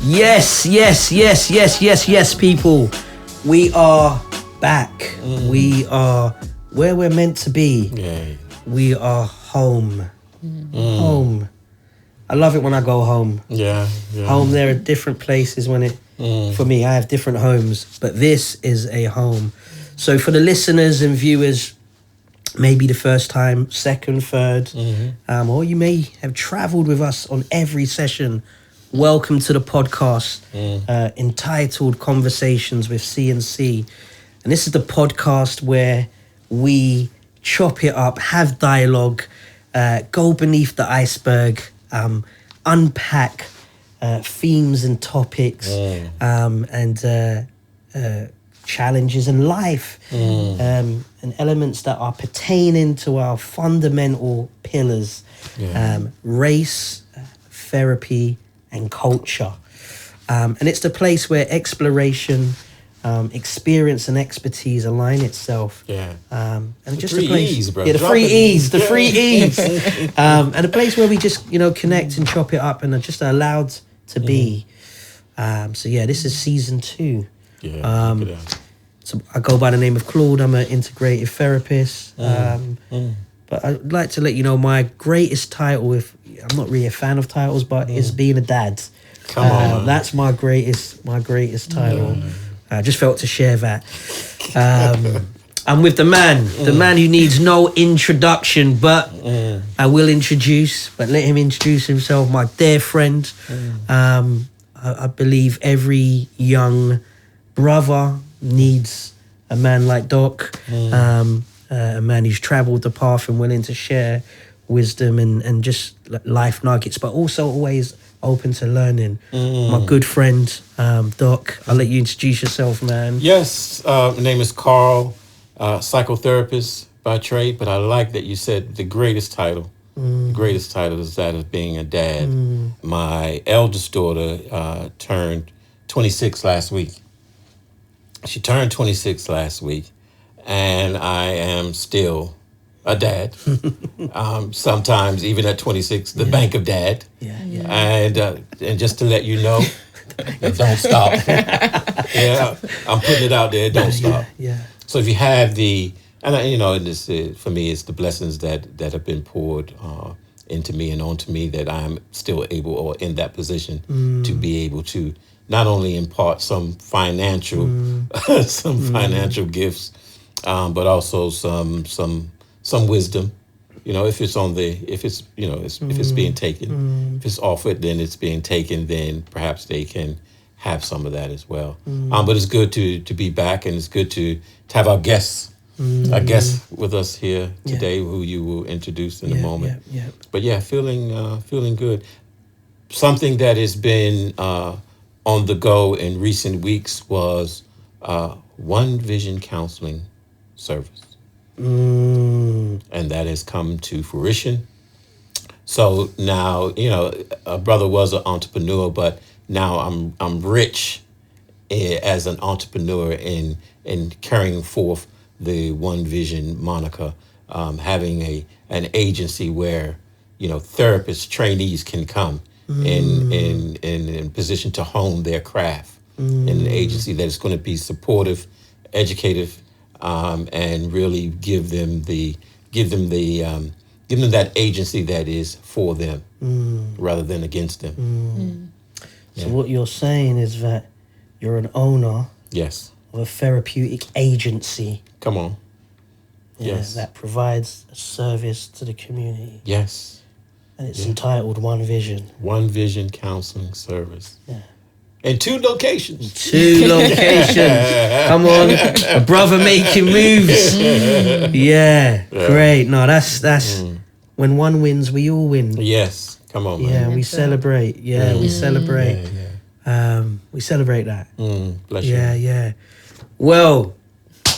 Yes, people. We are back. We are where we're meant to be. Yeah. We are home. Home. I love it when I go home. Yeah. Home, there are different places when it, for me, I have different homes, but this is a home. So for the listeners and viewers, maybe the first time, second, third, or you may have traveled with us on every session. Welcome to the podcast entitled Conversations with C&C. And this is the podcast where we chop it up, have dialogue, go beneath the iceberg, unpack themes and topics and challenges in life and elements that are pertaining to our fundamental pillars, race, therapy, and culture. And it's the place where exploration, experience and expertise align itself. And just a place, E's, bro. the three E's. And a place where we just, connect and chop it up and are just allowed to be. This is season 2. So I go by the name of Claude. I'm an integrative therapist. But I'd like to let you know my greatest title, if I'm not really a fan of titles, but is being a dad. Come on. That's my greatest title. I just felt to share that. I'm with the man who needs no introduction, but I will introduce, but let him introduce himself, my dear friend. I believe every young brother needs a man like Doc, a man who's travelled the path and willing to share wisdom and just life nuggets, but also always open to learning. My good friend, Doc, I'll let you introduce yourself, man. Yes, my name is Carl, psychotherapist by trade, but I like that you said the greatest title. The greatest title is that of being a dad. My eldest daughter turned 26 last week. She turned 26 last week, and I am still a dad. Sometimes, even at 26, the bank of dad. And just to let you know, don't stop. I'm putting it out there. Don't stop. So if you have this for me, it's the blessings that have been poured into me and onto me that I'm still able, or in that position, to be able to not only impart some financial financial gifts, but also some wisdom. If it's being taken, if it's offered, then it's being taken, then perhaps they can have some of that as well. But it's good to be back, and it's good to have our guests with us here today, who you will introduce in a moment. But feeling good. Something that has been on the go in recent weeks was One Vision Counseling Service. And that has come to fruition. So now, a brother was an entrepreneur, but now I'm rich as an entrepreneur in carrying forth the One Vision moniker, having an agency where therapists, trainees can come in position to hone their craft, in an agency that is going to be supportive, educative, and really give them that agency that is for them rather than against them. So what you're saying is that you're an owner of a therapeutic agency. Come on. That provides a service to the community. Yes. And it's entitled One Vision. One Vision Counseling Service. In 2 locations. 2 locations. Come on. A brother making moves. Great. No, that's when one wins, we all win. Yes. Come on, man. We celebrate. We celebrate. We celebrate that. Bless you. Well,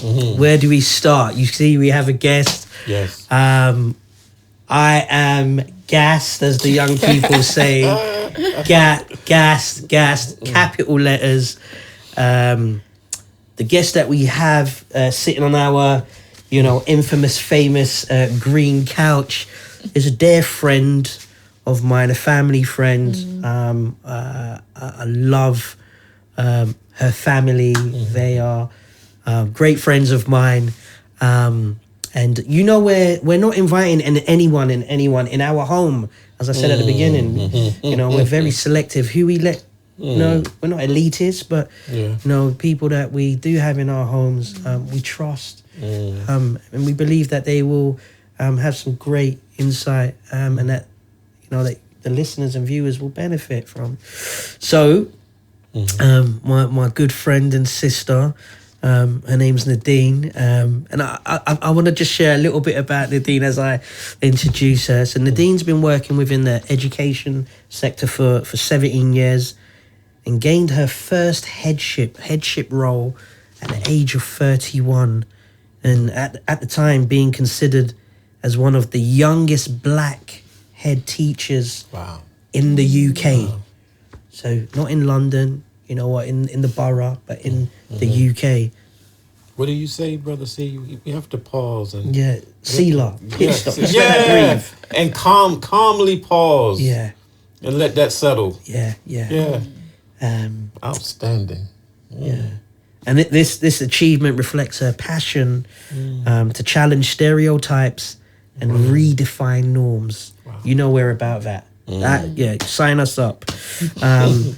where do we start? You see, we have a guest. Yes. I am gassed, as the young people say. Gassed, capital letters. The guest that we have sitting on our, infamous, famous green couch is a dear friend of mine, a family friend, a love her family. They are great friends of mine. And we're not inviting anyone in our home. As I said at the beginning, we're very selective who we let. We're not elitist, but people that we do have in our homes, we trust, and we believe that they will have some great insight, and that that the listeners and viewers will benefit from. So, my good friend and sister, her name's Nadine, and I want to just share a little bit about Nadine as I introduce her. So Nadine's been working within the education sector for 17 years, and gained her first headship role at the age of 31, and at the time being considered as one of the youngest black head teachers in the UK. Wow. So not in London, in the borough, but in the UK. What do you say, brother? See, you have to pause and Selah, pit stop, breathe, and calmly pause. Yeah, and let that settle. Yeah. Outstanding. Yeah, and this achievement reflects her passion to challenge stereotypes and redefine norms. Wow. We're about that. Sign us up. And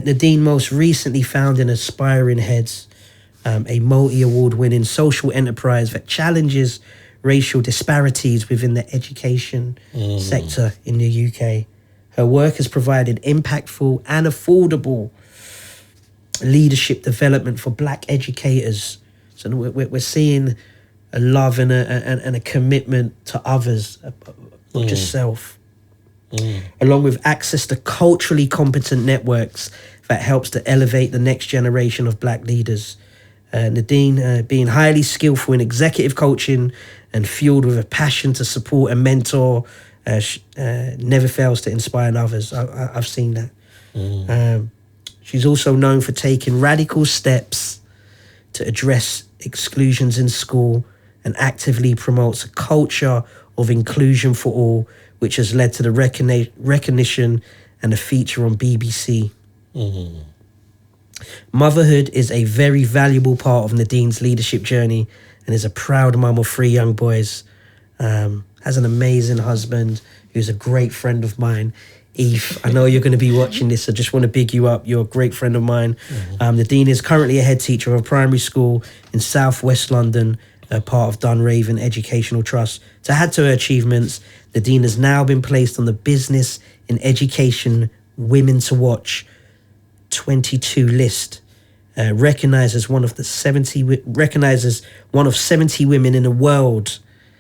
Nadine most recently founded Aspiring Heads, a multi-award winning social enterprise that challenges racial disparities within the education sector in the UK. Her work has provided impactful and affordable leadership development for black educators. So we're seeing a love and a commitment to others, not just self. Along with access to culturally competent networks that helps to elevate the next generation of black leaders. Nadine, being highly skillful in executive coaching and fueled with a passion to support and mentor, never fails to inspire others. I've seen that. She's also known for taking radical steps to address exclusions in school and actively promotes a culture of inclusion for all, which has led to the recognition and a feature on BBC. Motherhood is a very valuable part of Nadine's leadership journey and is a proud mum of 3 young boys. Has an amazing husband who's a great friend of mine. Eve, I know you're going to be watching this, so I just want to big you up. You're a great friend of mine. Nadine is currently a head teacher of a primary school in South West London, part of Dunraven Educational Trust. To add to her achievements, Nadine has now been placed on the Business in Education Women to Watch 22 list, recognizes one of 70 women in the world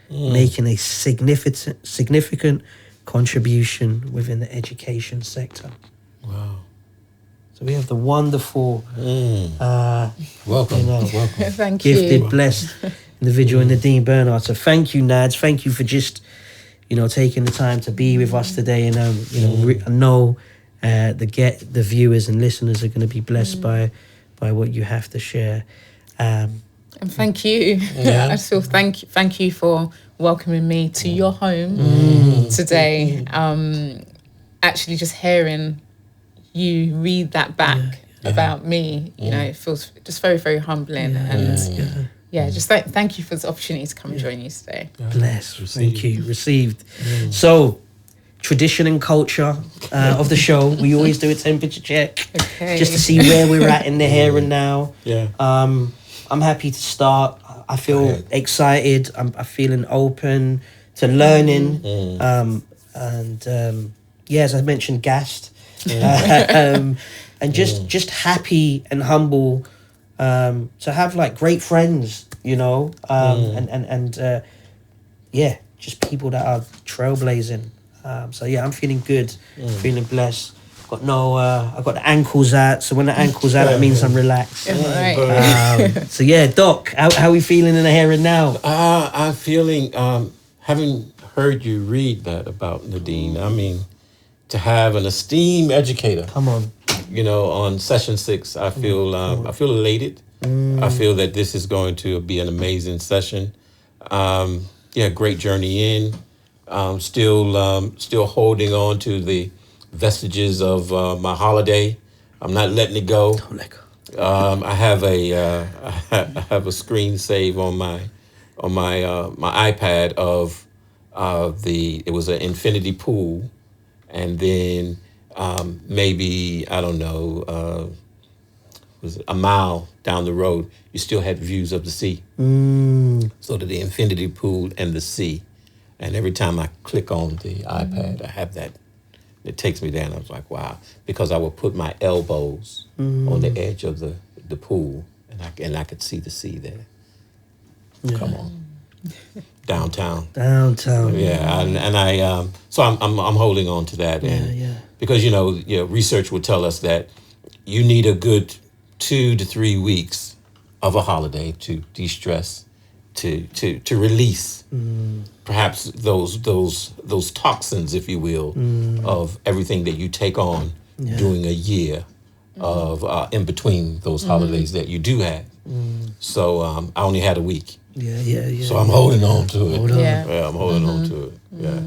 making a significant contribution within the education sector. Wow. So we have the wonderful welcome. Thank gifted, you. blessed individual Nadine Bernard. So thank you, Nads. Thank you for just, taking the time to be with us today. And I know the viewers and listeners are going to be blessed by what you have to share. And thank you. I still thank you for welcoming me to your home today. Actually, just hearing you read that back about me, it feels just very, very humbling. Just thank you for this opportunity to come and join you today. Bless. Thank you. Received. So, tradition and culture of the show, we always do a temperature check just to see where we're at in the here and now. I'm happy to start. I feel excited. I'm feeling open to learning. As I mentioned, gassed. And just happy and humble to have great friends, just people that are trailblazing. I'm feeling good, feeling blessed. I've got the ankles out, so when the ankles out, it means I'm relaxed. Doc, how are we feeling in the here and now? I'm feeling, having heard you read that about Nadine, I mean, to have an esteemed educator. Come on. On session 6, I feel elated. I feel that this is going to be an amazing session. Great journey in. Still holding on to the vestiges of my holiday I'm not letting it go. Don't let go. I have a screen save on my iPad of it was an infinity pool, and then maybe I don't know, was a mile down the road, you still had views of the sea. So to the infinity pool and the sea, and every time I click on the iPad, I have that. It takes me there, and I was like, wow, because I would put my elbows on the edge of the pool, and I could see the sea there. Yeah. Come on, downtown. Yeah, and I so I'm holding on to that, and because research would tell us that you need a good 2 to 3 weeks of a holiday to de-stress, to release perhaps those toxins, if you will, of everything that you take on during a year of in between those holidays that you do have. So I only had a week. So I'm holding on to it. Yeah, I'm holding on to it. Yeah.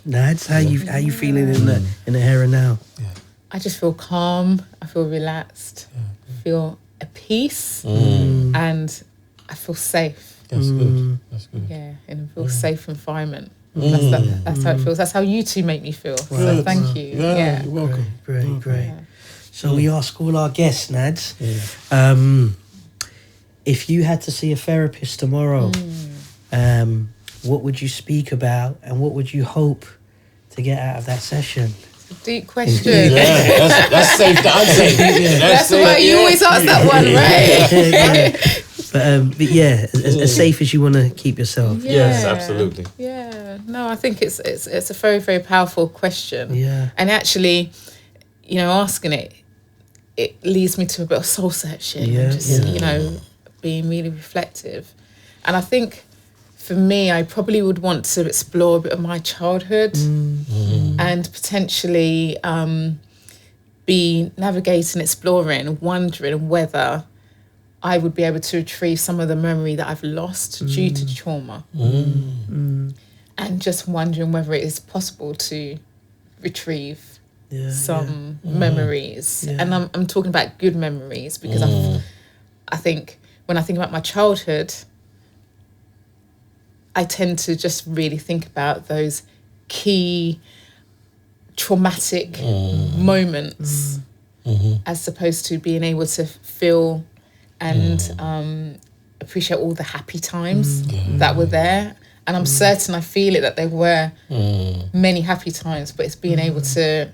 Nads, how you feeling in the here and now? Yeah. I just feel calm. I feel relaxed. I feel at peace, and I feel safe. That's good. That's good. Yeah, in a real safe environment. That's how it feels. That's how you two make me feel. So thank you. Yeah, you're welcome. Great. Yeah. So we ask all our guests, Nads, if you had to see a therapist tomorrow, what would you speak about, and what would you hope to get out of that session? Deep question. That's safe to unsafe. That's why you always ask that one, right? But yeah, as safe as you want to keep yourself. Yes, absolutely. Yeah. No, I think it's a very, very powerful question. Yeah. And actually, asking it leads me to a bit of soul searching. Yeah. Just being really reflective. And I think for me, I probably would want to explore a bit of my childhood and potentially be navigating, exploring, wondering whether I would be able to retrieve some of the memory that I've lost due to trauma. And just wondering whether it is possible to retrieve some memories. Yeah. And I'm talking about good memories, because I think when I think about my childhood, I tend to just really think about those key traumatic moments as opposed to being able to feel and appreciate all the happy times that were there. And I'm certain I feel it, that there were many happy times, but it's being able to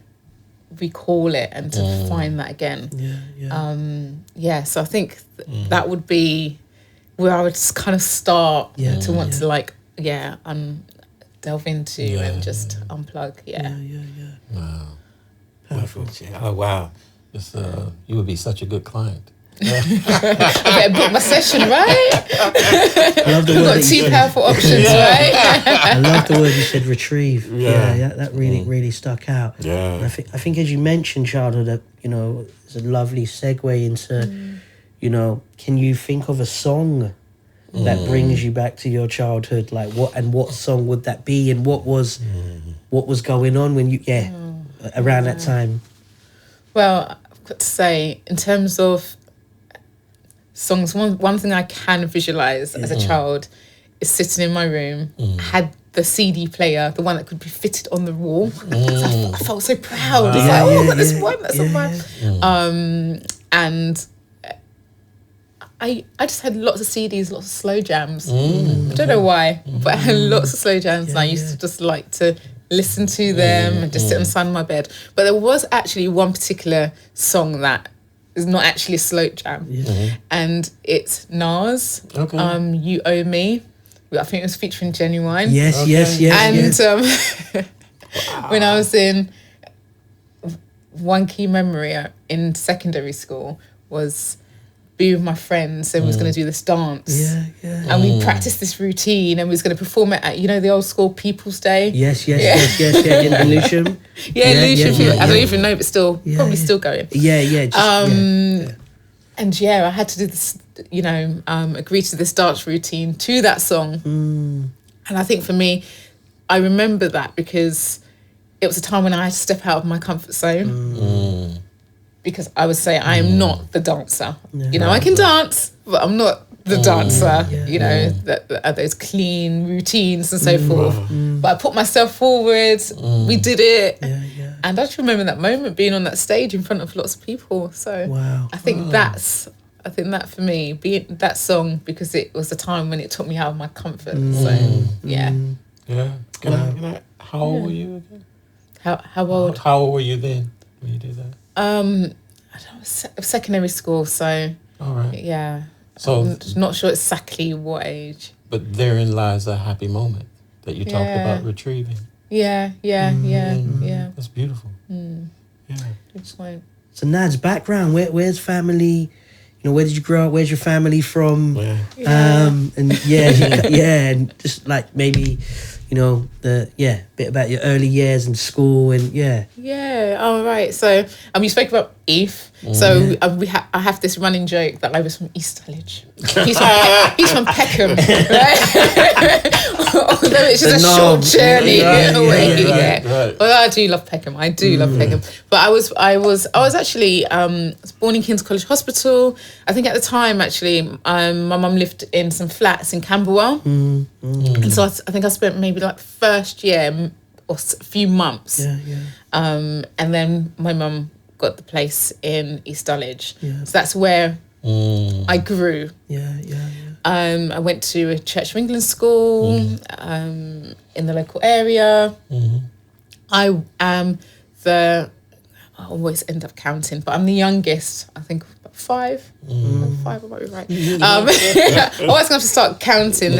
recall it and to find that again. So I think that would be where I would just kind of start to want to delve into and just unplug. Wow. Perfect. Oh wow. You would be such a good client. I better book my session, right? I love the We've word got two powerful options, right? I love the word you said, retrieve. Yeah, that really stuck out. Yeah. And I think as you mentioned childhood, that it's a lovely segue into, can you think of a song that brings you back to your childhood? Like what song would that be, and what was going on when you around that time? Well, I've got to say, in terms of songs, one thing I can visualize as a child is sitting in my room, had the CD player, the one that could be fitted on the wall. So I felt so proud. It's I've got this one, that's mine. And I just had lots of CDs, lots of slow jams. I don't know why, but I had lots of slow jams, and I used to just like to listen to them and just sit on the side of my bed. But there was actually one particular song that is not actually a slow jam, and it's Nas. You Owe Me. I think it was featuring Genuine. Yes. And when I was in, one key memory in secondary school was be with my friends, and we was going to do this dance. And we practiced this routine, and we was going to perform it at, the old school People's Day. Yes, in Lucian. Lucian. I don't even know, but still, probably still going. And I had to do this, agree to this dance routine to that song. And I think for me, I remember that because it was a time when I had to step out of my comfort zone. because I would say I am not the dancer. Yeah. You know, I can dance, but I'm not the dancer. Yeah. You know, those clean routines and so forth. But I put myself forward. We did it. Yeah. And I just remember that moment, being on that stage in front of lots of people. So Wow. I think that for me, being that song, because it was the time when it took me out of my comfort. So yeah. Yeah. Can I, how old were you again? How old? How old were you then when you did that? I don't know, secondary school. So All right. yeah. So, I'm not sure exactly what age. but therein lies a happy moment that you talked about retrieving. Yeah. That's beautiful. Yeah. Good point. So Nad's background, where's family? You know, where did you grow up? Where's your family from? Yeah. And and just like maybe, you know, bit about your early years in school and Yeah. All right. So you spoke about Eve. So I have this running joke that I was from East Dulwich. He's from Peckham, right? Although it's just a short journey away. Right. Well, I do love Peckham. I do love Peckham. But I was actually born in King's College Hospital. I think at the time actually, my mum lived in some flats in Camberwell, and so I think I spent maybe like first year or a few months. And then my mum got the place in East Dulwich. So that's where I grew. I went to a Church of England school in the local area. I am I always end up counting, but I'm the youngest. I think about 5. I'm 5, I might be right. I always going to have to start counting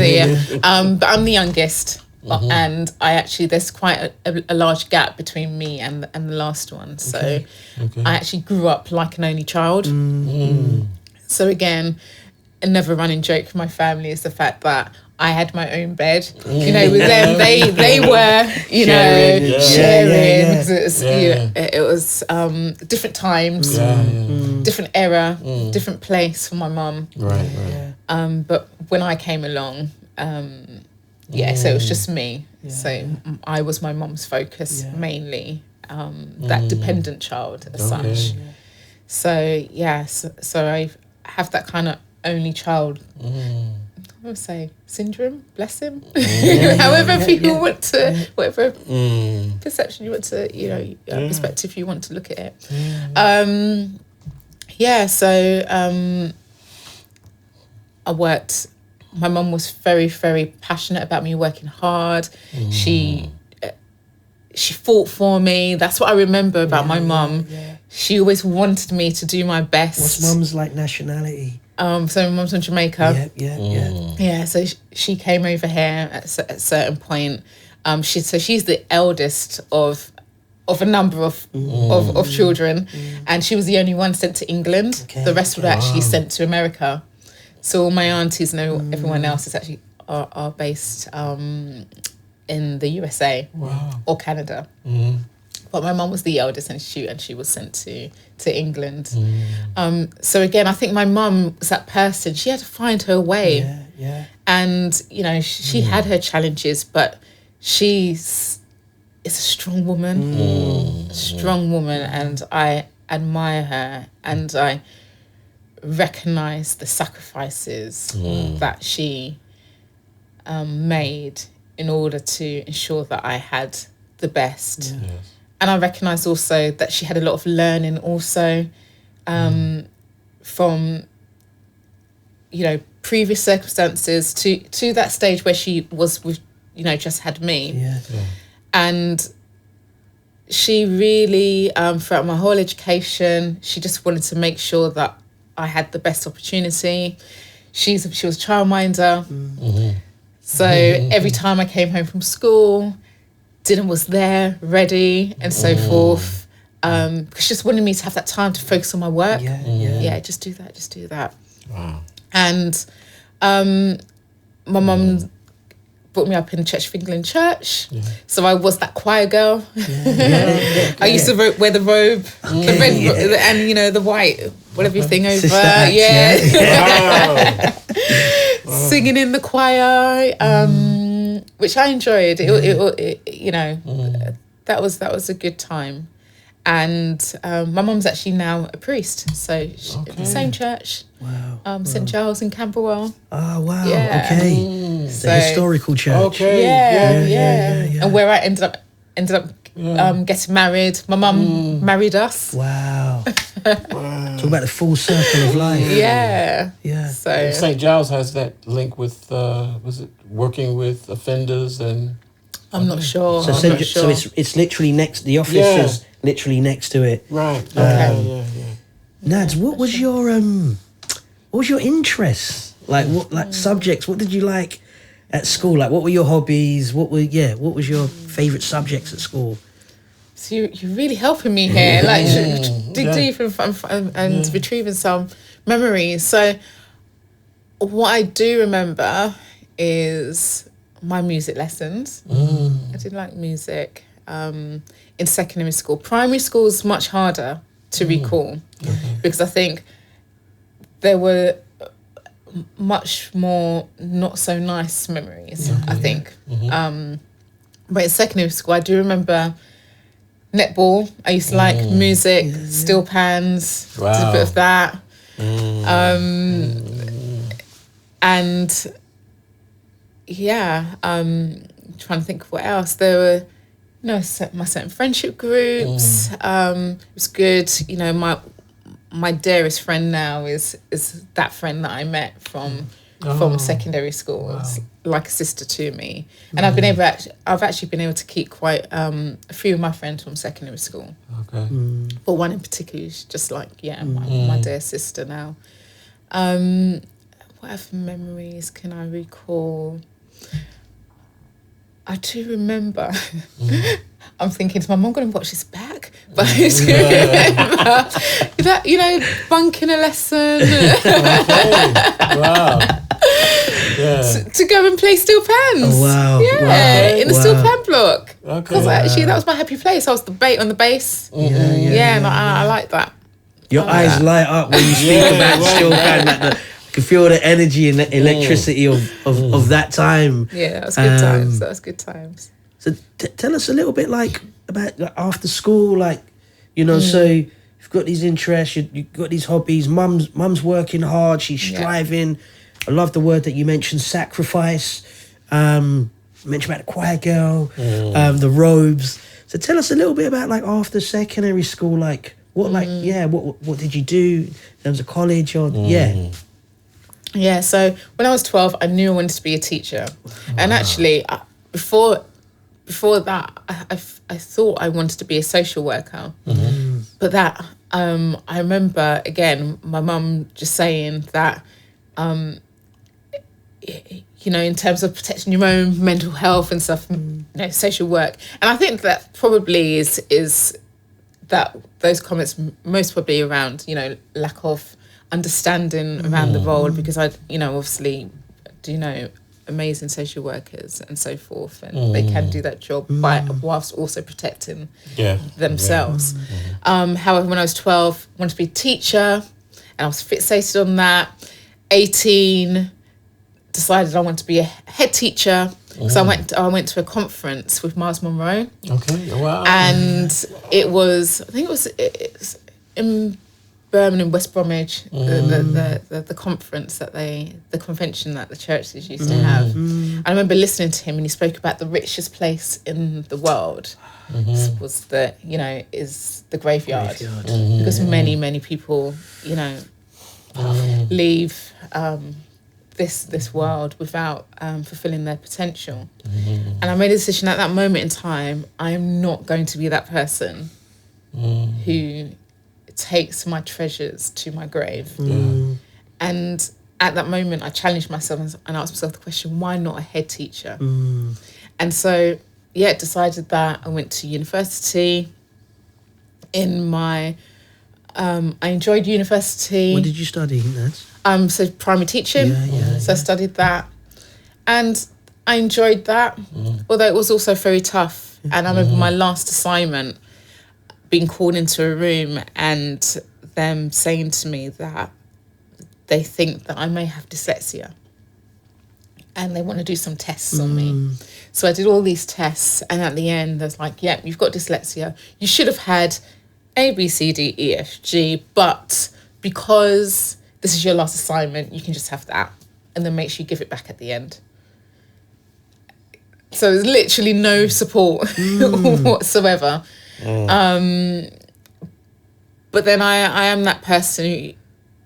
but I'm the youngest. And there's quite a large gap between me and the last one. So I actually grew up like an only child. So again, another running joke for my family is the fact that I had my own bed. You know, with them, they were, sharing. It was different times, different era, different place for my mum. Right. But when I came along, so it was just me. So I was my mum's focus mainly, that dependent child as such. So so I have that kind of only child, I would say, syndrome, bless him. However people want to, whatever perception you want to, perspective you want to look at it. So I worked. My mum was very, very passionate about me working hard. She fought for me. That's what I remember about my mum. She always wanted me to do my best. What's mum's like nationality? So my mum's from Jamaica. Yeah. So she came over here at a certain point. She's the eldest of a number of children, and she was the only one sent to England. The rest were actually sent to America. So all my aunties and everyone else is actually are based in the USA or Canada. But my mum was the eldest, and she was sent to England. So again, I think my mum was that person. She had to find her way. And she had her challenges, but is a strong woman. And I admire her, and I recognize the sacrifices that she made in order to ensure that I had the best. And I recognize also that she had a lot of learning also from previous circumstances to that stage where she was with just had me. And she really throughout my whole education, she just wanted to make sure that I had the best opportunity. She was a childminder. So every time I came home from school, dinner was there, ready, and so forth. Because she just wanted me to have that time to focus on my work. Just do that. Wow. And my mum brought me up in Church of England church. So I was that choir girl. I used to wear the robe, the red, and the white, whatever thing over. Singing in the choir, which I enjoyed. That was a good time. And my mum's actually now a priest, so the same church. Wow. St Giles in Camberwell. Oh, wow. Yeah. Okay. So, The historical church. Okay. Yeah. And where I ended up getting married. My mum married us. Wow. Talk about the full circle of life. Yeah. Yeah. So St. Giles has that link with, was it working with offenders and... I'm not sure. So it's literally next. The office is literally next to it. Right. Okay. Nads, what was your interests? Like subjects? What did you like at school? Like what were your hobbies? What was your favourite subjects at school? So you're really helping me here, like dig deep and retrieving some memories. So what I do remember is my music lessons. I did like music in secondary school. Primary school was much harder to recall because I think there were much more not so nice memories, I think. But in secondary school, I do remember netball. I used to like music, steel pans, did a bit of that. And trying to think of what else. There were, my certain friendship groups. It was good. My dearest friend now is that friend that I met from secondary school. Wow. It's like a sister to me. And I've actually been able to keep quite a few of my friends from secondary school. Okay. But one in particular is just like, my dear sister now. What other memories can I recall? I do remember. I'm thinking to my mum, I'm going to watch this back. But I do remember that, bunking a lesson. Wow. To go and play steel pans. Oh, wow. In the steel pan block. Because Okay. that was my happy place. I was the bait on the bass. And I like that. Your eyes light up when you speak about steel pan. Like you can feel the energy and the electricity of that time. Yeah, that was good times. That was good times. So tell us a little bit about after school, so you've got these interests, you've got these hobbies. Mum's working hard, she's striving. I love the word that you mentioned, sacrifice. You mentioned about the choir girl, the robes. So tell us a little bit about after secondary school, what did you do in terms of college or Yeah, so when I was 12, I knew I wanted to be a teacher. And actually, before that, I thought I wanted to be a social worker. But that, I remember, again, my mum just saying that, in terms of protecting your own mental health and stuff, social work. And I think that probably is that those comments most probably around, lack of understanding around the role, because I, obviously do know amazing social workers and so forth, and they can do that job whilst also protecting themselves. However, when I was 12, I wanted to be a teacher, and I was fixated on that. 18, decided I wanted to be a head teacher, because I went to a conference with Miles Monroe. Okay, wow. And it was in Birmingham, West Bromwich, the conference the convention that the churches used to have. I remember listening to him, and he spoke about the richest place in the world was is the graveyard. Because many people, leave this world without fulfilling their potential. And I made a decision at that moment in time, I am not going to be that person who takes my treasures to my grave. And at that moment, I challenged myself and asked myself the question, why not a head teacher? And so, decided that. I went to university. I enjoyed university. What did you study, Nats? So primary teaching. So I studied that. And I enjoyed that, although it was also very tough. And I remember my last assignment, being called into a room and them saying to me that they think that I may have dyslexia and they want to do some tests on me. So I did all these tests, and at the end there's like, you've got dyslexia. You should have had A, B, C, D, E, F, G, but because this is your last assignment, you can just have that, and then make sure you give it back at the end. So there's literally no support whatsoever. But then I am that person who,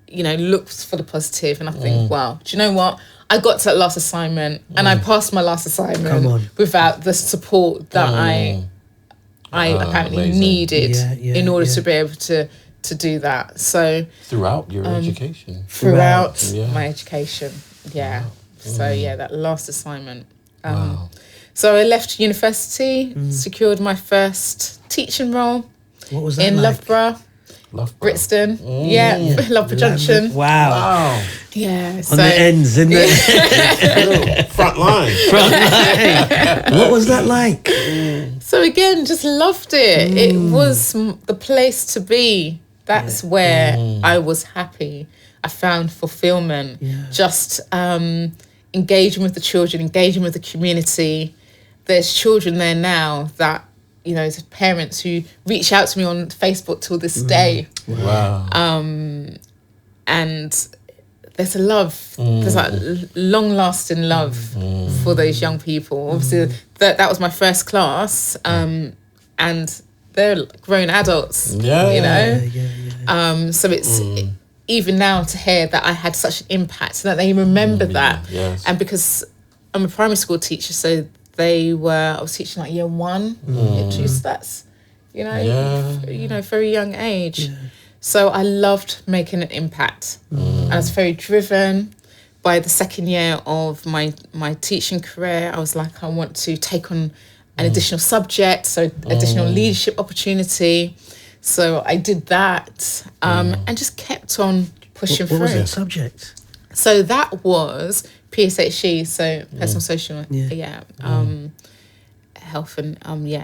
you know, looks for the positive, and I think, wow, do you know what? I got to that last assignment, and I passed my last assignment without the support that I apparently needed in order to be able to do that. So throughout your education, throughout my education, So that last assignment. So I left university, secured my first teaching role. What was that in like? Loughborough. Brixton, Loughborough Junction. Wow. Yeah. On the ends, in the front line. What was that like? So again, just loved it. It was the place to be. That's where I was happy. I found fulfillment. Just engaging with the children, engaging with the community. There's children there now that, you know, there's parents who reach out to me on Facebook till this day. Wow. And there's a love, there's like long-lasting love for those young people. Obviously, that was my first class, and they're grown adults, you know? So it's even now to hear that I had such an impact, that they remember that. And because I'm a primary school teacher, so I was teaching like year 1, year 2, so that's, you know, very young age. So I loved making an impact. I was very driven. By the second year of my teaching career, I was like, I want to take on an additional subject, so additional leadership opportunity. So I did that, and just kept on pushing through. What was that subject? So that was PSHE, so personal social, health and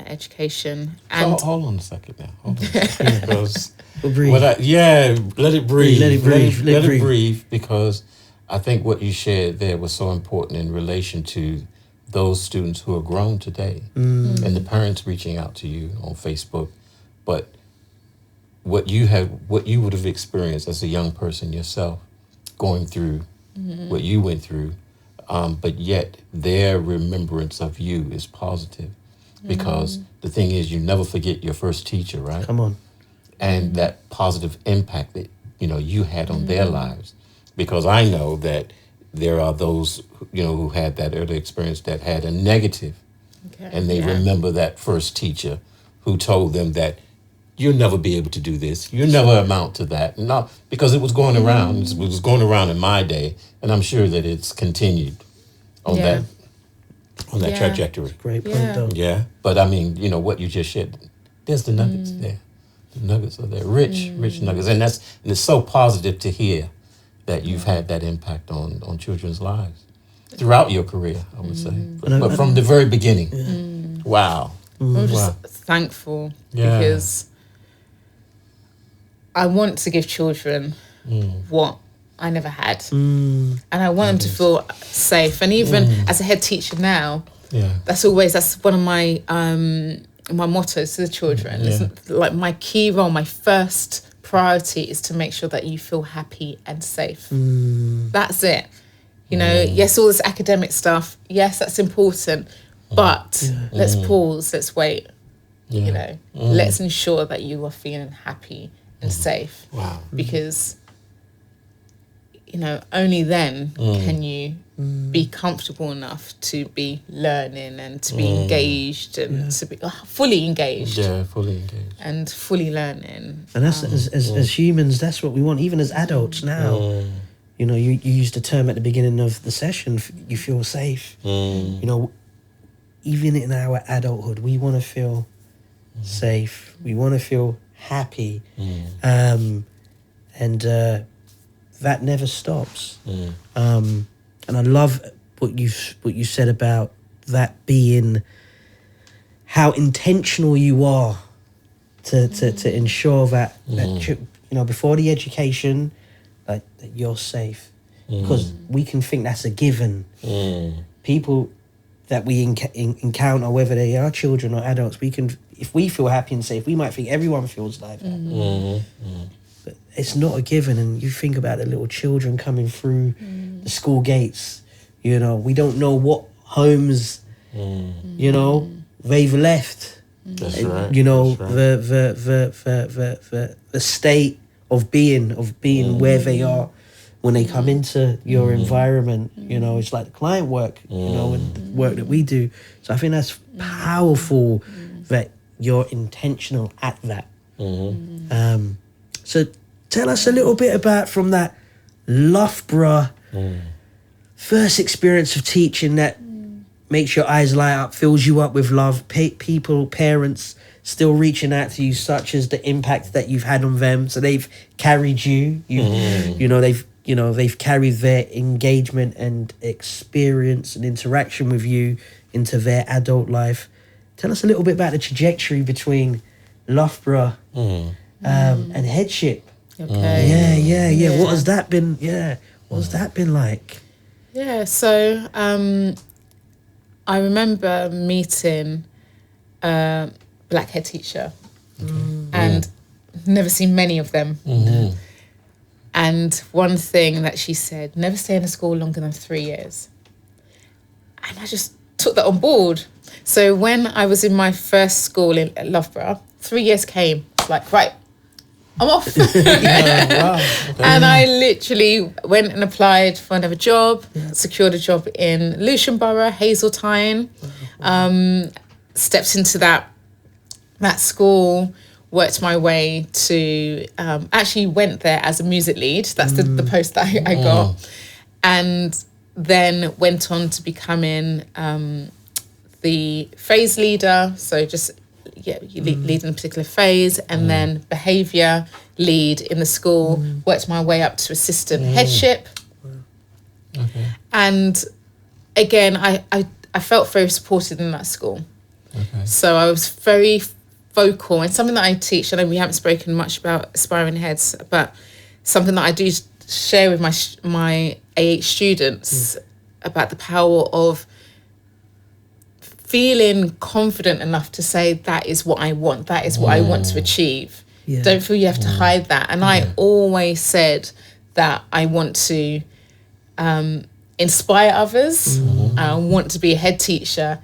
education. And hold on a second now. Hold on a second. Because We'll breathe. let it breathe. Let it breathe. Let it breathe, because I think what you shared there was so important in relation to those students who are grown today and the parents reaching out to you on Facebook. But what you would have experienced as a young person yourself, going through what you went through, but yet their remembrance of you is positive, because the thing is, you never forget your first teacher, right? Come on. And that positive impact that, you know, you had on their lives. Because I know that there are those, you know, who had that early experience that had a negative, and they remember that first teacher who told them that you'll never be able to do this, you'll never amount to that. No, because it was going around. It was going around in my day, and I'm sure that it's continued on that trajectory. Great point, though. Yeah, but I mean, you know what you just shared. There's the nuggets there. The nuggets are there, rich nuggets, and it's so positive to hear that you've had that impact on children's lives throughout your career, I would say, but from the very beginning. Wow. I'm just thankful because I want to give children what I never had, and I want them to feel safe. And even as a head teacher now, that's one of my my mottos to the children. It's like my key role, my first priority is to make sure that you feel happy and safe. That's it. You know, yes, all this academic stuff, yes, that's important, but let's pause, let's wait. You know, let's ensure that you are feeling happy and safe. Wow. Because, you know, only then can you be comfortable enough to be learning and to be engaged and to be fully engaged. Yeah, fully engaged. And fully learning. And that's as humans, that's what we want. Even as adults now, you know, you used the term at the beginning of the session, you feel safe. You know, even in our adulthood, we want to feel safe. We want to feel happy. And that never stops. And I love what you said about that being how intentional you are to ensure that you know, before the education, that you're safe, because we can think that's a given. People that we encounter, whether they are children or adults, we can if we feel happy and safe, we might think everyone feels like that. But it's not a given. And you think about the little children coming through the school gates, you know, we don't know what homes, you know, they've left. That's right. You know, That's right. the state of being where they are when they come into your environment. You know, it's like the client work, you know, and the work that we do. So I think that's powerful that you're intentional at that. So tell us a little bit about from that Loughborough first experience of teaching that makes your eyes light up, fills you up with love, people, parents still reaching out to you, such as the impact that you've had on them. So they've carried you, you know, they've carried their engagement and experience and interaction with you into their adult life. Tell us a little bit about the trajectory between Loughborough and headship. Okay. Yeah. What has that been? Yeah. What has that been like? Yeah, so I remember meeting a black head teacher and never seen many of them. And one thing that she said, never stay in a school longer than 3 years. And I just took that on board. So when I was in my first school in Loughborough, 3 years came, like, right, I'm off. And I literally went and applied for another job, secured a job in Lewisham Borough, Hazeltine, stepped into that school, worked my way to, actually went there as a music lead. That's the post that I got. And then went on to becoming the phase leader. So just, lead in a particular phase, and then behaviour lead in the school, worked my way up to assistant headship. And again, I felt very supported in that school. So I was very vocal, and something that I teach, I know we haven't spoken much about aspiring heads, but something that I do share with my AH students about the power of feeling confident enough to say, that is what I want, that is what I want to achieve. Don't feel you have to hide that. And I always said that I want to inspire others. I want to be a head teacher.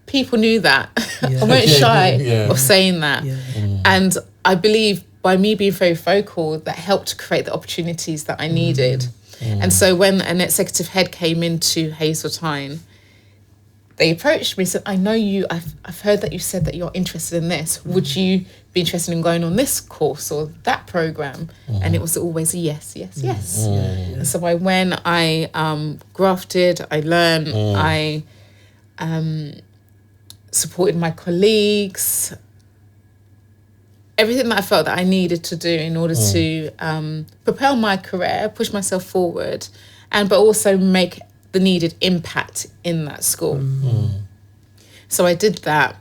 People knew that. I weren't shy of saying that. And I believe by me being very vocal, that helped create the opportunities that I needed. And so when an executive head came into Hazeltine, they approached me and said, I know you, I've heard that you said that you're interested in this. Would you be interested in going on this course or that program? And it was always a yes. And so I went, I grafted, I learned, I supported my colleagues, everything that I felt that I needed to do in order to propel my career, push myself forward, but also make the needed impact in that school. So I did that.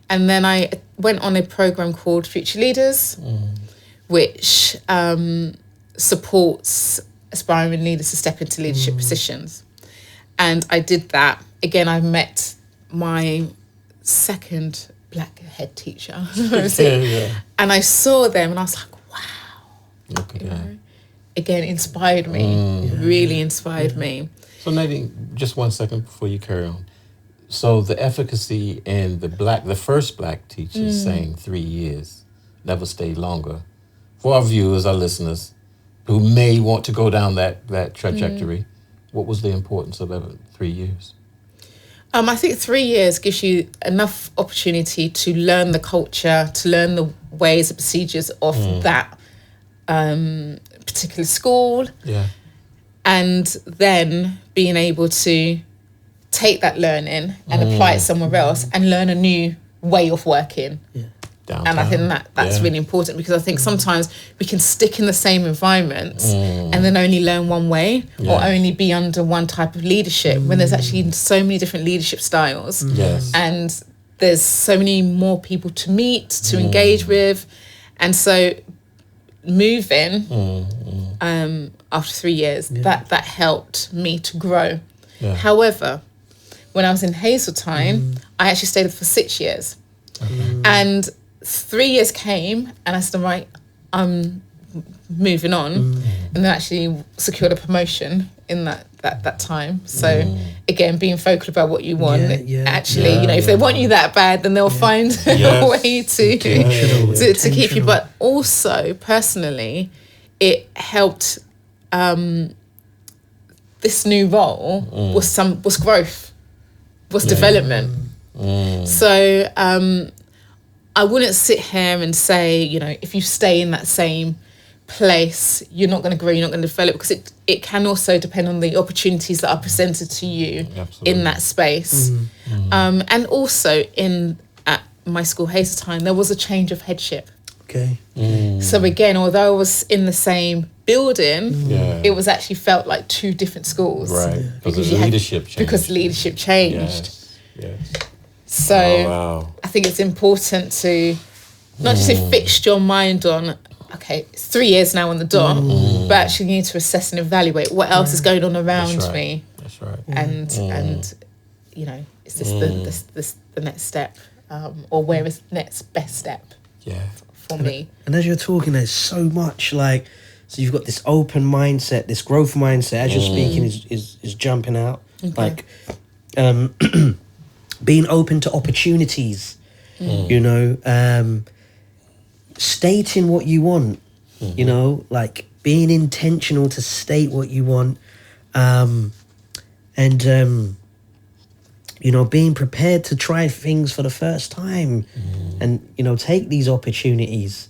And then I went on a program called Future Leaders, which supports aspiring leaders to step into leadership positions. And I did that. Again, I met my second black head teacher. And I saw them and I was like, wow. You know? Again, inspired me, really inspired me. So Nadine, just 1 second before you carry on. So the efficacy in the first black teachers saying 3 years, never stay longer. For our viewers, our listeners, who may want to go down that trajectory, what was the importance of 3 years? I think 3 years gives you enough opportunity to learn the culture, to learn the ways and procedures of that particular school. And then being able to take that learning and apply it somewhere else and learn a new way of working. And I think that's really important, because I think sometimes we can stick in the same environment and then only learn one way or only be under one type of leadership, when there's actually so many different leadership styles. And there's so many more people to meet, to engage with. And so moving after 3 years, that helped me to grow. However, when I was in Hazeltine, I actually stayed for 6 years. And 3 years came, and I said, right, I'm moving on, and then actually secured a promotion in that time. So again, being vocal about what you want, actually, you know, if they want you that bad, then they'll find a way to keep you. But also personally, it helped. This new role was growth, was development. So I wouldn't sit here and say, you know, if you stay in that same place, you're not going to grow, you're not going to develop, because it can also depend on the opportunities that are presented to you in that space. And also at my school, Hazeltine, there was a change of headship. Okay. So again, although I was in the same building, it was actually felt like two different schools. Right. Because leadership changed. Because leadership changed. Yes. So I think it's important to not just fix your mind on, okay, it's 3 years now on the dot, but actually you need to assess and evaluate what else is going on around me. That's right. And you know, is this the next step, or where is the next best step? For me. And as you're talking, there's so much like, so you've got this open mindset, this growth mindset. As you're speaking, is jumping out, like being open to opportunities. You know, stating what you want. You know, like being intentional to state what you want, and you know, being prepared to try things for the first time, and you know, take these opportunities.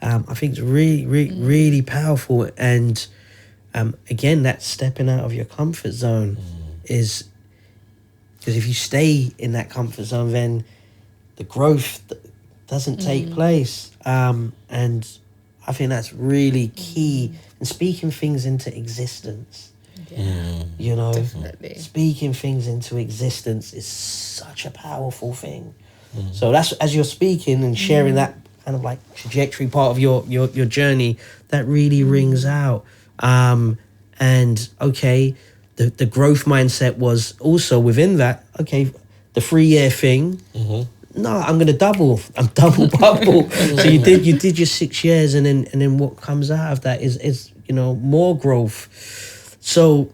I think it's really powerful. And again, that stepping out of your comfort zone is, because if you stay in that comfort zone, then the growth doesn't take place. And I think that's really key. And speaking things into existence. You know, speaking things into existence is such a powerful thing. So that's, as you're speaking and sharing that kind of like trajectory part of your journey, that really rings out. And okay, the growth mindset was also within that. Okay, the 3-year thing. No, I'm gonna double bubble. So you did your 6 years, and then what comes out of that is you know, more growth. So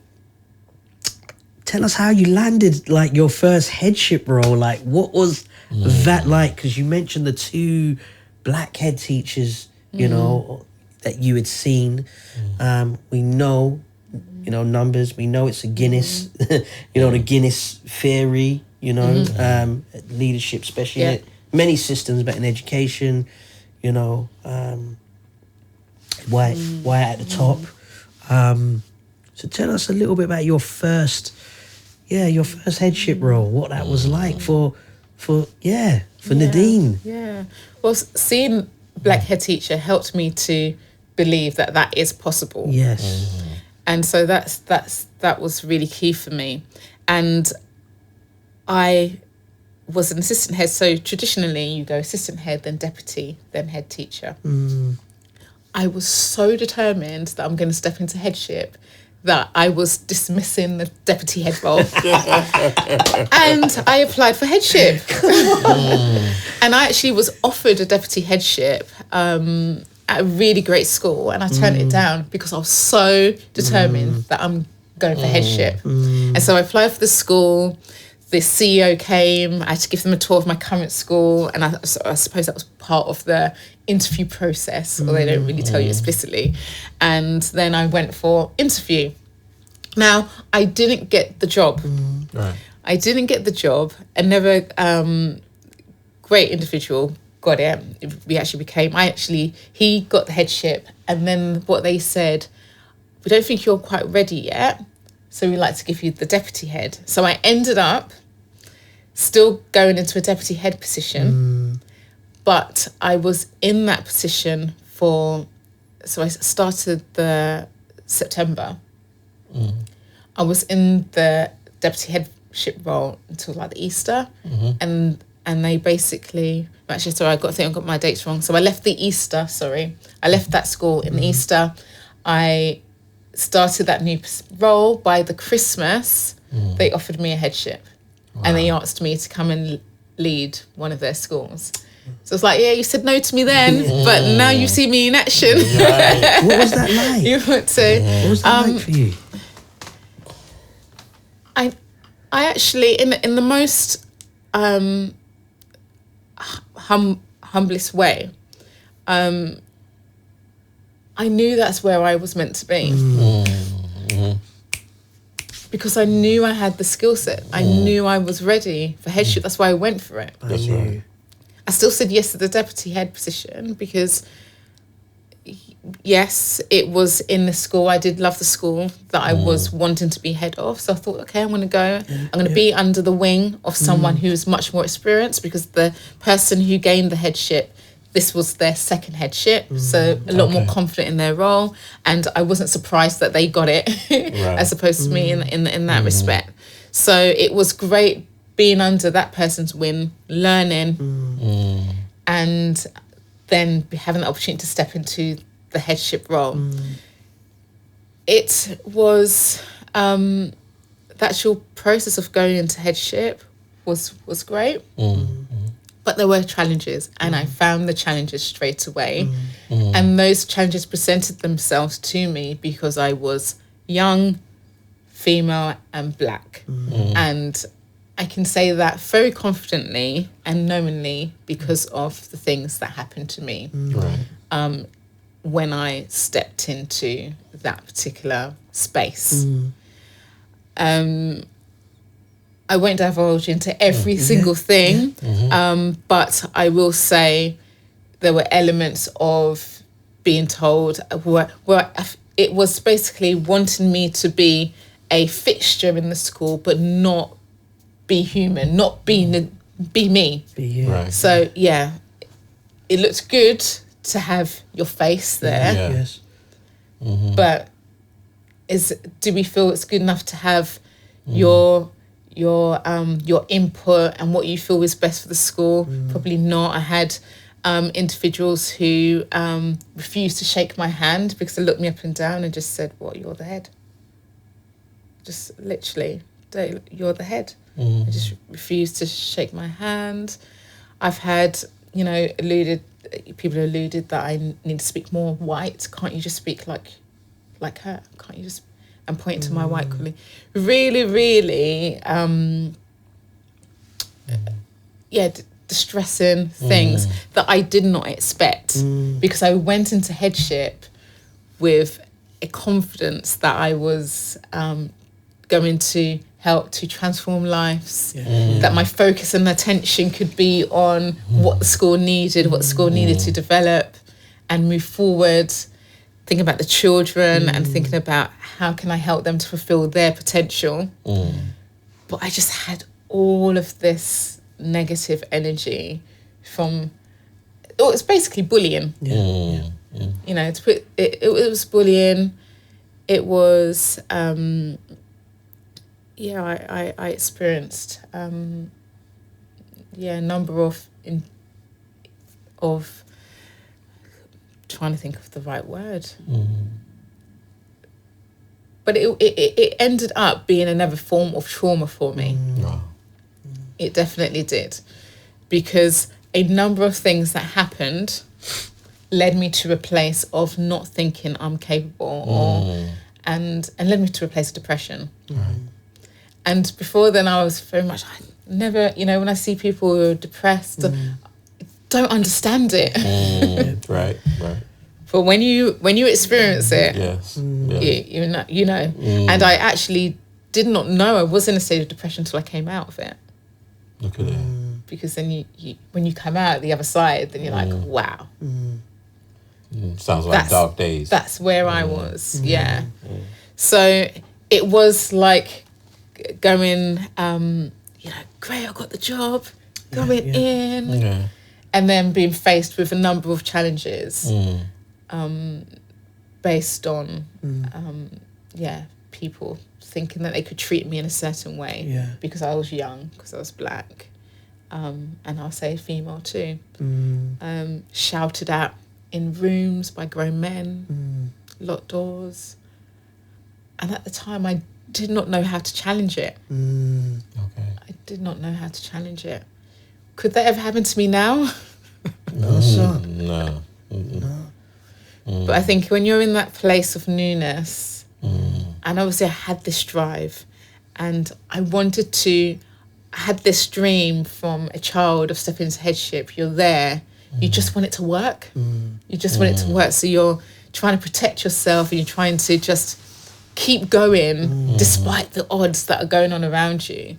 tell us how you landed like your first headship role. Like, what was that like? Because you mentioned the 2 black head teachers, you know, that you had seen. We know, you know, numbers. We know it's a Guinness, you know, the Guinness theory, you know, leadership, especially in many systems, but in education, you know, why at the top. So tell us a little bit about your first headship role, what that was like for Nadine. Yeah. Well, seeing black head teacher helped me to believe that is possible. Yes. And so that was really key for me. And I was an assistant head. So traditionally you go assistant head, then deputy, then head teacher. I was so determined that I'm going to step into headship that I was dismissing the deputy head role. And I applied for headship. And I actually was offered a deputy headship at a really great school, and I turned it down because I was so determined that I'm going for headship. And so I applied for the school. The CEO came. I had to give them a tour of my current school, and I suppose that was part of the interview process, although they don't really tell you explicitly. And then I went for interview. Now, I didn't get the job. Right. I didn't get the job. Another great individual got it. He got the headship, and then what they said, we don't think you're quite ready yet, so we'd like to give you the deputy head. So I ended up still going into a deputy head position, but I was in that position so I started the September. I was in the deputy headship role until like the Easter, and they basically, actually, sorry, I think I got my dates wrong. So I left I left that school in the Easter. I started that new role. By the Christmas, they offered me a headship. Wow. And they asked me to come and lead one of their schools. So it's like, yeah, you said no to me then, but now you see me in action. Right. What was that like? You would say, what was that like for you? I actually, in the most humblest way, I knew that's where I was meant to be. Because I knew I had the skill set. I knew I was ready for headship. That's why I went for it. That's right. I still said yes to the deputy head position because, yes, it was in the school. I did love the school that I was wanting to be head of. So I thought, okay, I'm going to go. I'm going to be under the wing of someone who's much more experienced, because the person who gained the headship, this was their second headship. So a lot more confident in their role. And I wasn't surprised that they got it as opposed to me in that respect. So it was great being under that person's wing, learning, and then having the opportunity to step into the headship role. It was the actual process of going into headship was great, but there were challenges, and I found the challenges straight away. And those challenges presented themselves to me because I was young, female, and black, and I can say that very confidently and knowingly because of the things that happened to me when I stepped into that particular space. I won't divulge into every single thing, but I will say there were elements of being told where it was basically wanting me to be a fixture in the school, but not be human, not be me. Be you. Right. So yeah, it looked good to have your face there, Yes. but do we feel it's good enough to have your input and what you feel is best for the school? Probably not. I had individuals who refused to shake my hand because they looked me up and down and just said, "What? You're the head." Just literally, "You're the head." I just refused to shake my hand. I've had, people alluded that I need to speak more white. Can't you just speak like her? Can't you just, and point to my white colleague? Really, really, distressing things that I did not expect, because I went into headship with a confidence that I was going to help to transform lives, that my focus and attention could be on what the school needed, what the school needed to develop and move forward, thinking about the children and thinking about how can I help them to fulfill their potential. But I just had all of this negative energy from, it's basically bullying. It was bullying. It was, I experienced, a number of trying to think of the right word. But it ended up being another form of trauma for me. It definitely did, because a number of things that happened led me to a place of not thinking I'm capable, and led me to a place of depression. And before then, I was very much, I never, when I see people who are depressed, don't understand it. Right. But when you experience it, you know. And I actually did not know I was in a state of depression until I came out of it. Look at that. Because then you when you come out the other side, then you're like, wow. Sounds like dark days. That's where I was, So it was like going, great, I got the job, going in, and then being faced with a number of challenges based on, people thinking that they could treat me in a certain way because I was young, because I was black, and I'll say female too, shouted at in rooms by grown men, locked doors. And at the time, I did not know how to challenge it. I did not know how to challenge it. could that ever happen to me now? No, sir. No. But I think when you're in that place of newness, and obviously I had this drive, and I had this dream from a child of stepping into headship. You're there. You just want it to work. You just want it to work. So you're trying to protect yourself, and you're trying to just keep going despite the odds that are going on around you.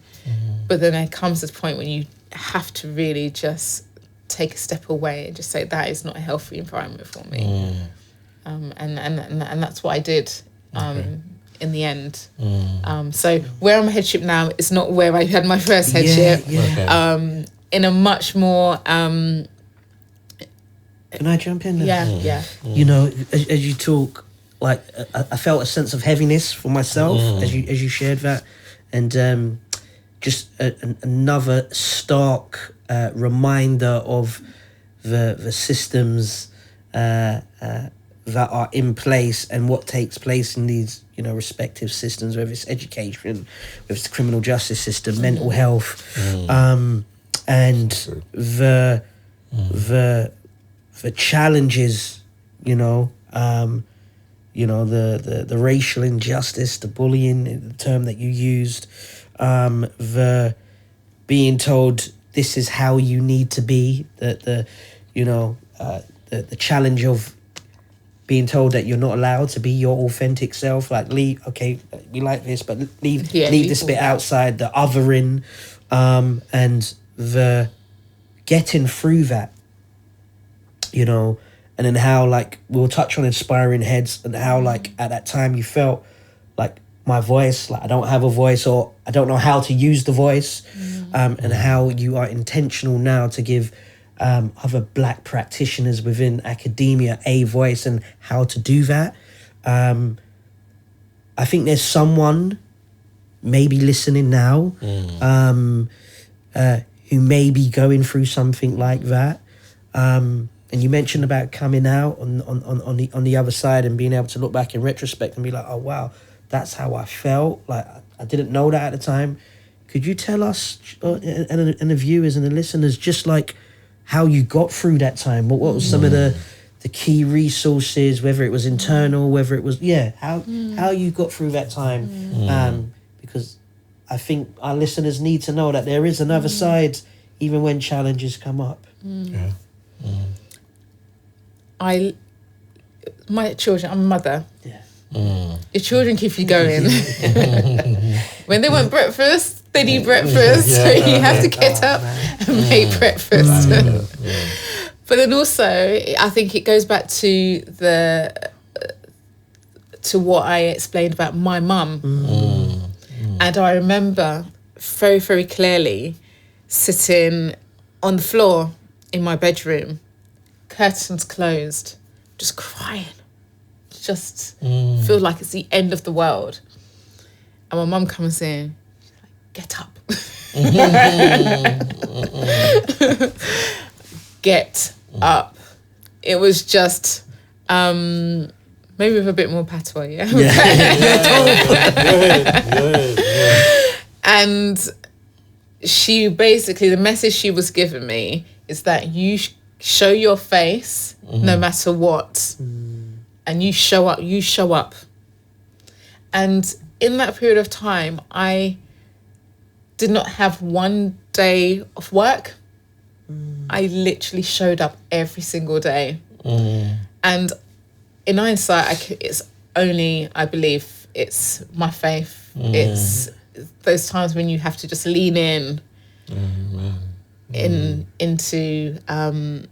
But then there comes this point when you have to really just take a step away and just say, that is not a healthy environment for me. And that's what I did in the end. So where I'm a headship now is not where I had my first headship. Okay. In a much more... Can I jump in there? Yeah. You know, as you talk, like I felt a sense of heaviness for myself as you shared that, and just another stark reminder of the systems that are in place and what takes place in these, you know, respective systems, whether it's education, whether it's the criminal justice system, mental health, and the challenges, the racial injustice, the bullying, the term that you used, the being told this is how you need to be, the challenge of being told that you're not allowed to be your authentic self, like we like this, but leave this bit outside, the othering, and the getting through that, you know, and then how, like, we'll touch on inspiring heads, and how, like, at that time you felt like my voice, like I don't have a voice, or I don't know how to use the voice, and how you are intentional now to give other Black practitioners within academia a voice, and how to do that. I think there's someone maybe listening now who may be going through something like that. And you mentioned about coming out on the other side and being able to look back in retrospect and be like, oh, wow, that's how I felt. Like, I didn't know that at the time. Could you tell us and the viewers and the listeners just like how you got through that time? What was some of the key resources, whether it was internal, whether it was, how you got through that time? Because I think our listeners need to know that there is another side, even when challenges come up. My children, I'm a mother. Yeah. Your children keep you going. When they want breakfast, they need breakfast. So you have to get up and make breakfast. But then also, I think it goes back to what I explained about my mum. And I remember very, very clearly sitting on the floor in my bedroom, curtains closed, just crying, just feel like it's the end of the world. And my mum comes in, she's like, get up. Get up. It was just, maybe with a bit more patois, And she basically, the message she was giving me is that you show your face no matter what, and you show up. And in that period of time, I did not have one day of work. I literally showed up every single day. And in hindsight, I believe it's my faith. It's those times when you have to just lean in, into my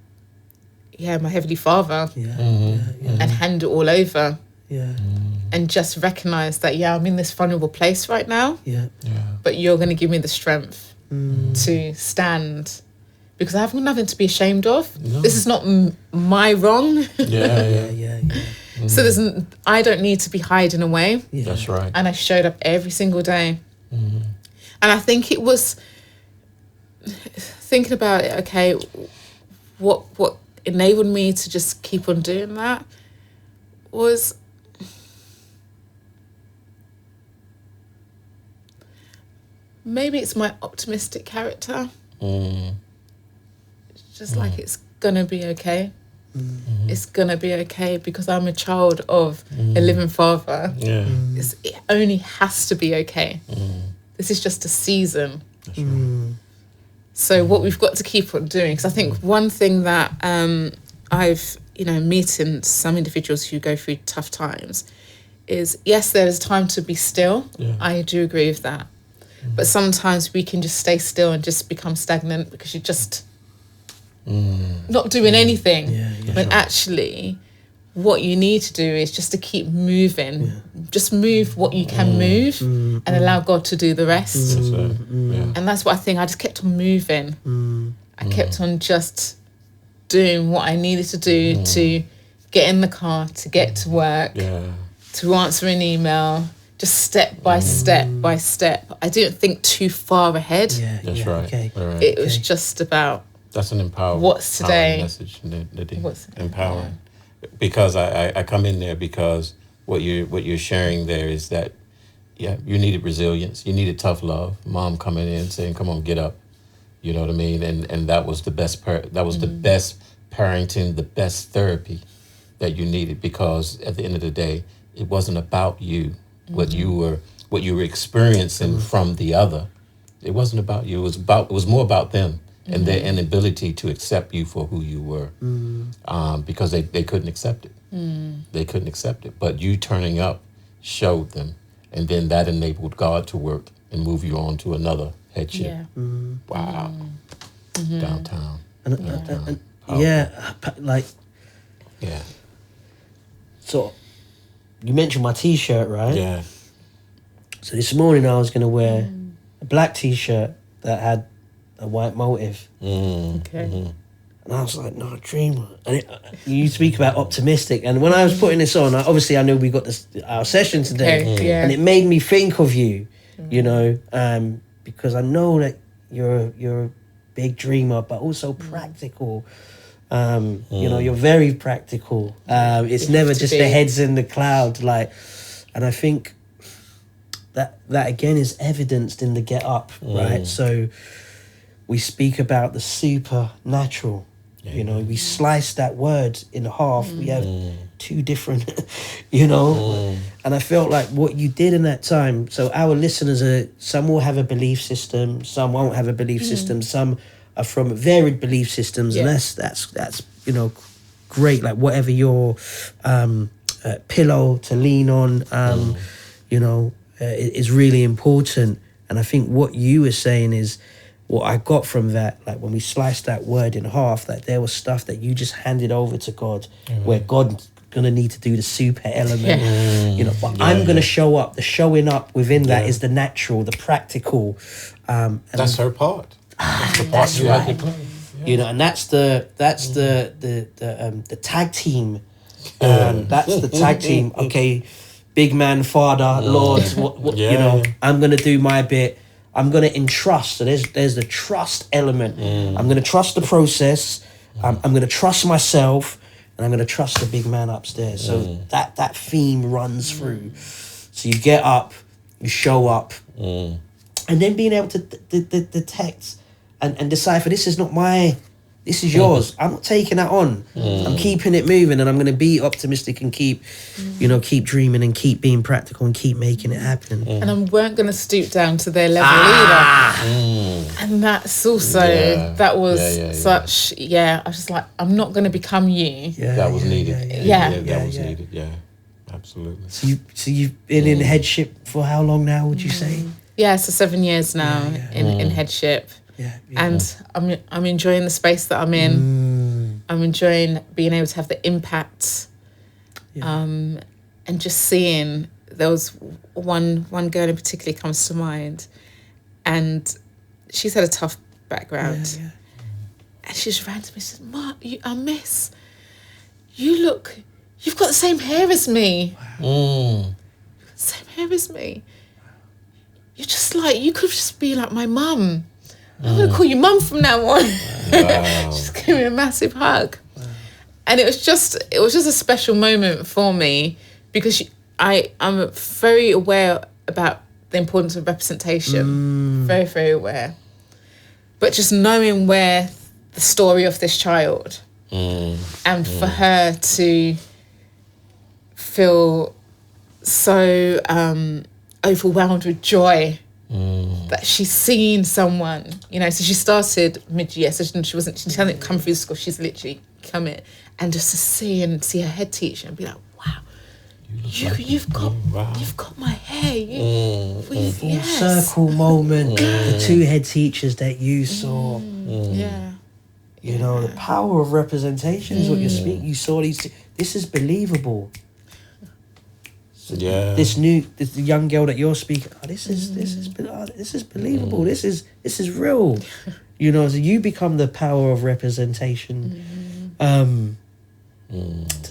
Heavenly Father, and hand it all over, and just recognize that I'm in this vulnerable place right now, but you're going to give me the strength to stand, because I have nothing to be ashamed of. This is not my wrong. So I don't need to be hiding away. That's right. And I showed up every single day. And I think it was thinking about it, okay, what enabled me to just keep on doing that was maybe it's my optimistic character. just like, it's gonna be okay. It's gonna be okay, because I'm a child of a living Father. It only has to be okay. This is just a season. That's right. So what we've got to keep on doing, because I think one thing that I've, meeting some individuals who go through tough times is, yes, there is time to be still. I do agree with that. But sometimes we can just stay still and just become stagnant because you're just not doing anything. When actually what you need to do is just to keep moving. Just move what you can move and allow God to do the rest. That's right. And that's what I think. I just kept on moving. I kept on just doing what I needed to do to get in the car, to get to work, to answer an email, just step by step by step. I didn't think too far ahead. That's right. Okay. Right. It was just about that's an empowering what's today message, Nadine. What's empowering. Because I come in there because what you're sharing there is that you needed resilience, you needed tough love. Mom coming in saying, "Come on, get up." You know what I mean? And that was the best the best parenting, the best therapy that you needed, because at the end of the day, it wasn't about you, what you were experiencing from the other. It wasn't about you. It was more about them and their inability to accept you for who you were, because they couldn't accept it. They couldn't accept it. But you turning up showed them, and then that enabled God to work and move you on to another headship. Wow. Downtown. So you mentioned my T-shirt, right? Yeah. So this morning I was going to wear a black T-shirt that had a white motif. Okay. And I was like, no, dreamer. And you speak about optimistic. And when I was putting this on, obviously I knew we got our session today. And it made me think of you, because I know that you're a big dreamer, but also practical. You're very practical. It's never just the heads in the cloud. And I think that again is evidenced in the Get Up, right? So we speak about the supernatural. We slice that word in half. We have two different, and I felt like what you did in that time. So our listeners some will have a belief system, some won't have a belief system, some are from varied belief systems, and that's great. Like whatever your pillow to lean on, is really important. And I think what you were saying is what I got from that, like when we sliced that word in half, that there was stuff that you just handed over to God, where God's gonna need to do the super element, but I'm gonna show up. The showing up within that is the natural, the practical. And that's her part. That's right. And that's the tag team. That's the tag team. Okay, big man, Father, Lord. I'm gonna do my bit. I'm gonna entrust. So there's the trust element. I'm gonna trust the process. I'm gonna trust myself, and I'm gonna trust the big man upstairs. So that theme runs through. So you get up, you show up, and then being able to detect and decipher, this is not this is yours. I'm not taking that on. I'm keeping it moving, and I'm going to be optimistic and keep dreaming and keep being practical and keep making it happen. And I weren't going to stoop down to their level either. And that's also, that was such, I was just like, I'm not going to become you. That was needed. That was needed. Yeah, absolutely. So you've been in headship for how long now, would you say? Yeah, so 7 years now in headship. And I'm enjoying the space that I'm in. I'm enjoying being able to have the impact, and just seeing. There was one girl in particular comes to mind, and she's had a tough background, and she just ran to me and said, "Ma, Miss, you've got the same hair as me. Same hair as me. You're just like, you could just be like my mum. I'm going to call you mum from now on." Just gave me a massive hug. And it was just a special moment for me, because I'm very aware about the importance of representation. Very, very aware. But just knowing where the story of this child. And for her to feel so overwhelmed with joy that she's seen someone, you know. So she started mid-year, so she hadn't come through school. She's literally come in, and just to see her head teacher and be like, "Wow, you've got my hair." Full circle moment. The two head teachers that you saw. You know, the power of representation is what you're speaking. You saw these. This is believable. Yeah. This young girl that you're speaking. Oh, this is believable. This is real. You know, so you become the power of representation to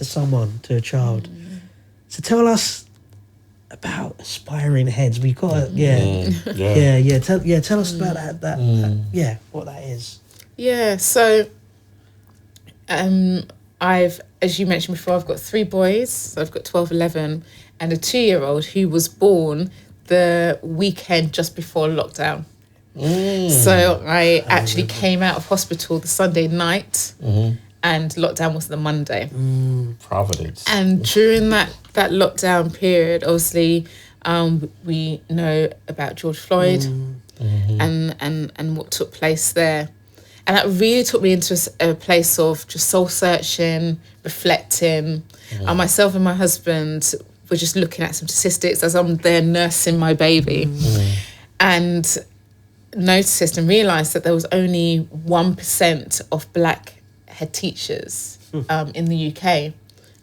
someone, to a child. So tell us about aspiring heads. We got Tell us about that. What that is. Yeah. So, as you mentioned before, I've got 3 boys. So I've got 12, 11, and a 2-year-old who was born the weekend just before lockdown. So I actually came out of hospital the Sunday night, and lockdown was the Monday. Providence. And during that lockdown period, obviously, we know about George Floyd and what took place there. And that really took me into a place of just soul searching, reflecting. Myself and my husband were just looking at some statistics as I'm there nursing my baby, and noticed and realised that there was only 1% of black head teachers in the UK. I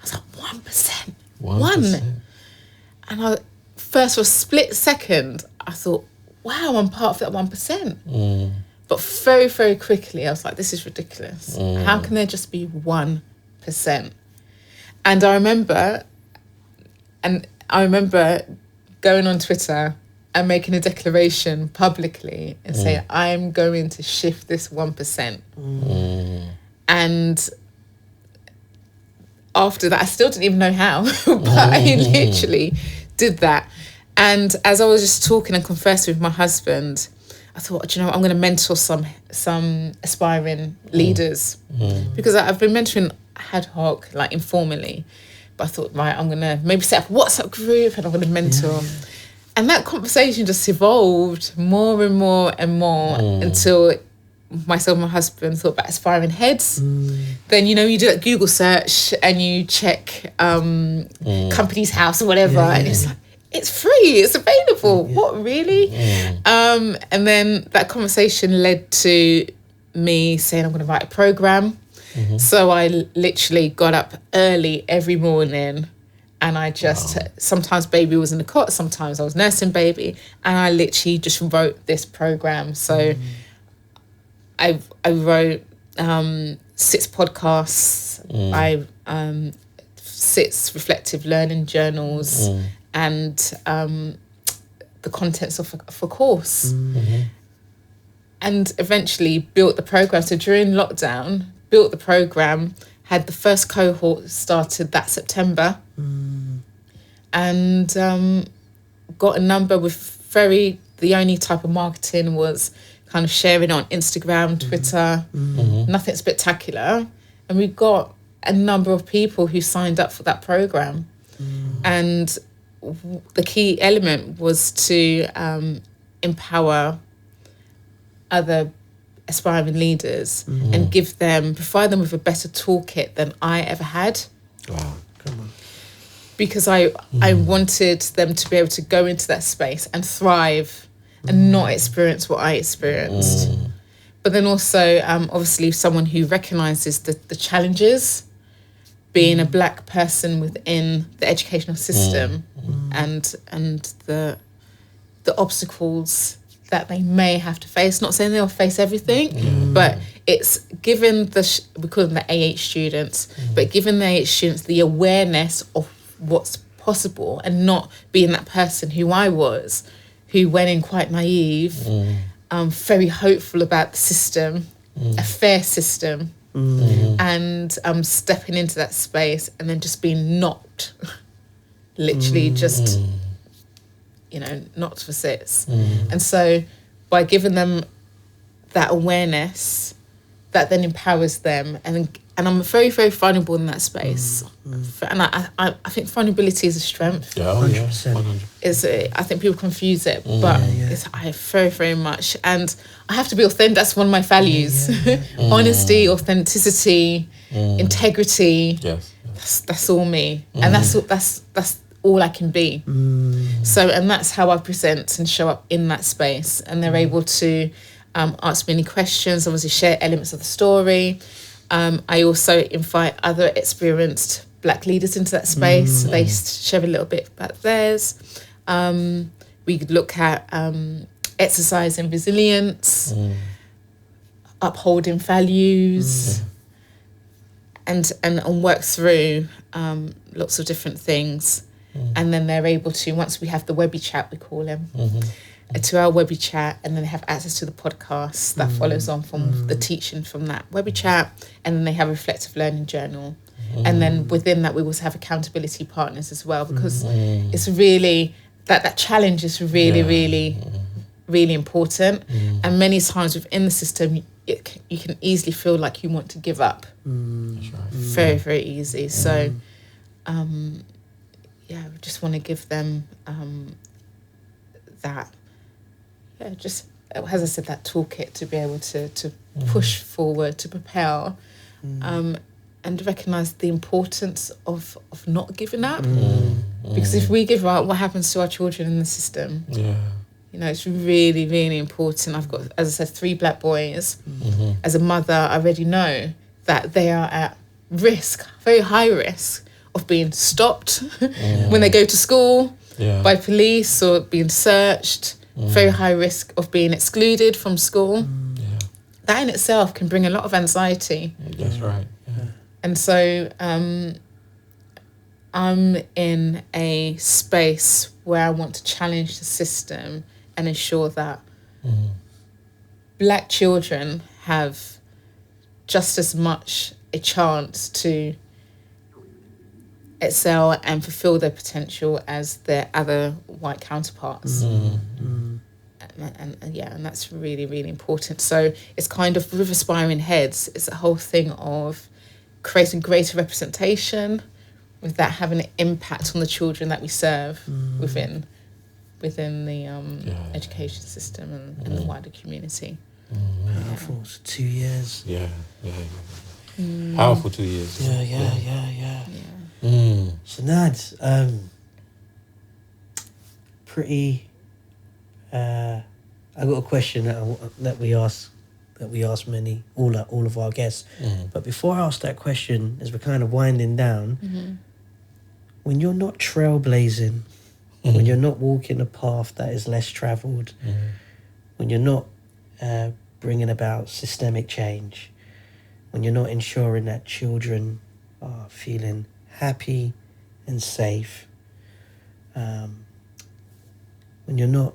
was like, 1%? 1%. And first for a split second, I thought, wow, I'm part of that 1%. But very, very quickly, I was like, this is ridiculous. How can there just be 1%? And I remember going on Twitter and making a declaration publicly and saying, I'm going to shift this 1%. And after that, I still didn't even know how, but I literally did that. And as I was just talking and conversing with my husband, I thought, do you know what, I'm going to mentor some aspiring leaders, because I've been mentoring ad hoc, like informally, but I thought, right, I'm going to maybe set up a WhatsApp group and I'm going to mentor. And that conversation just evolved more and more and more until myself and my husband thought about aspiring heads. Then, you know, you do that Google search and you check Company's House or whatever, and it's like, it's free, it's available. What, really? And then that conversation led to me saying I'm going to write a program. So I literally got up early every morning, and I just, sometimes baby was in the cot, sometimes I was nursing baby, and I literally just wrote this program. So I wrote 6 podcasts, I 6 reflective learning journals, and the contents of a course. And eventually built the program. So during lockdown, built the program, had the first cohort started that September, and got a number with the only type of marketing was kind of sharing on Instagram, Twitter, nothing spectacular. And we got a number of people who signed up for that program. And the key element was to empower other aspiring leaders and provide them with a better toolkit than I ever had. Wow. Come on. Because I wanted them to be able to go into that space and thrive and not experience what I experienced. But then also, obviously, someone who recognises the challenges, being a black person within the educational system, and the obstacles that they may have to face. Not saying they'll face everything, but it's given we call them the AH students, but giving the AH students the awareness of what's possible, and not being that person who I was, who went in quite naive, very hopeful about the system, a fair system, and stepping into that space and then just being knocked, literally just, knocked for six. And so by giving them that awareness that then empowers them, and I'm very, very vulnerable in that space. And I think vulnerability is a strength. Yeah, 100%. 100%. I think people confuse it, but I very, very much, and I have to be authentic. That's one of my values: honesty, authenticity, integrity. Yes. That's all me, and that's all I can be. So, and that's how I present and show up in that space, and they're able to ask me any questions, obviously share elements of the story. I also invite other experienced Black leaders into that space. They share a little bit about theirs. We could look at exercising resilience, upholding values, and work through lots of different things. And then they're able to, once we have the Webby chat, we call them, to our Webby chat, and then they have access to the podcast that follows on from the teaching from that Webby chat, and then they have a reflective learning journal. And then within that, we also have accountability partners as well, because it's really, that challenge is really, really important. And many times within the system, you can easily feel like you want to give up. That's right. Very, very easy. So, we just want to give them that. Yeah, just, as I said, that toolkit to be able to push forward, to propel, and recognise the importance of not giving up. Because if we give up, what happens to our children in the system? Yeah. You know, it's really, really important. I've got, as I said, 3 Black boys. As a mother, I already know that they are at risk, very high risk, of being stopped when they go to school by police or being searched. Very high risk of being excluded from school. That in itself can bring a lot of anxiety. That's right. Yeah. And so I'm in a space where I want to challenge the system and ensure that Black children have just as much a chance to excel and fulfill their potential as their other white counterparts. And that's really, really important. So it's kind of, with Aspiring Heads, it's a whole thing of creating greater representation, with that having an impact on the children that we serve within the education system and the wider community. Powerful. So 2 years. Yeah. Powerful 2 years. Yeah. So Nad, I got a question that we ask all of our guests. But before I ask that question, as we're kind of winding down, when you're not trailblazing, when you're not walking a path that is less travelled, when you're not bringing about systemic change, when you're not ensuring that children are feeling happy and safe, when you're not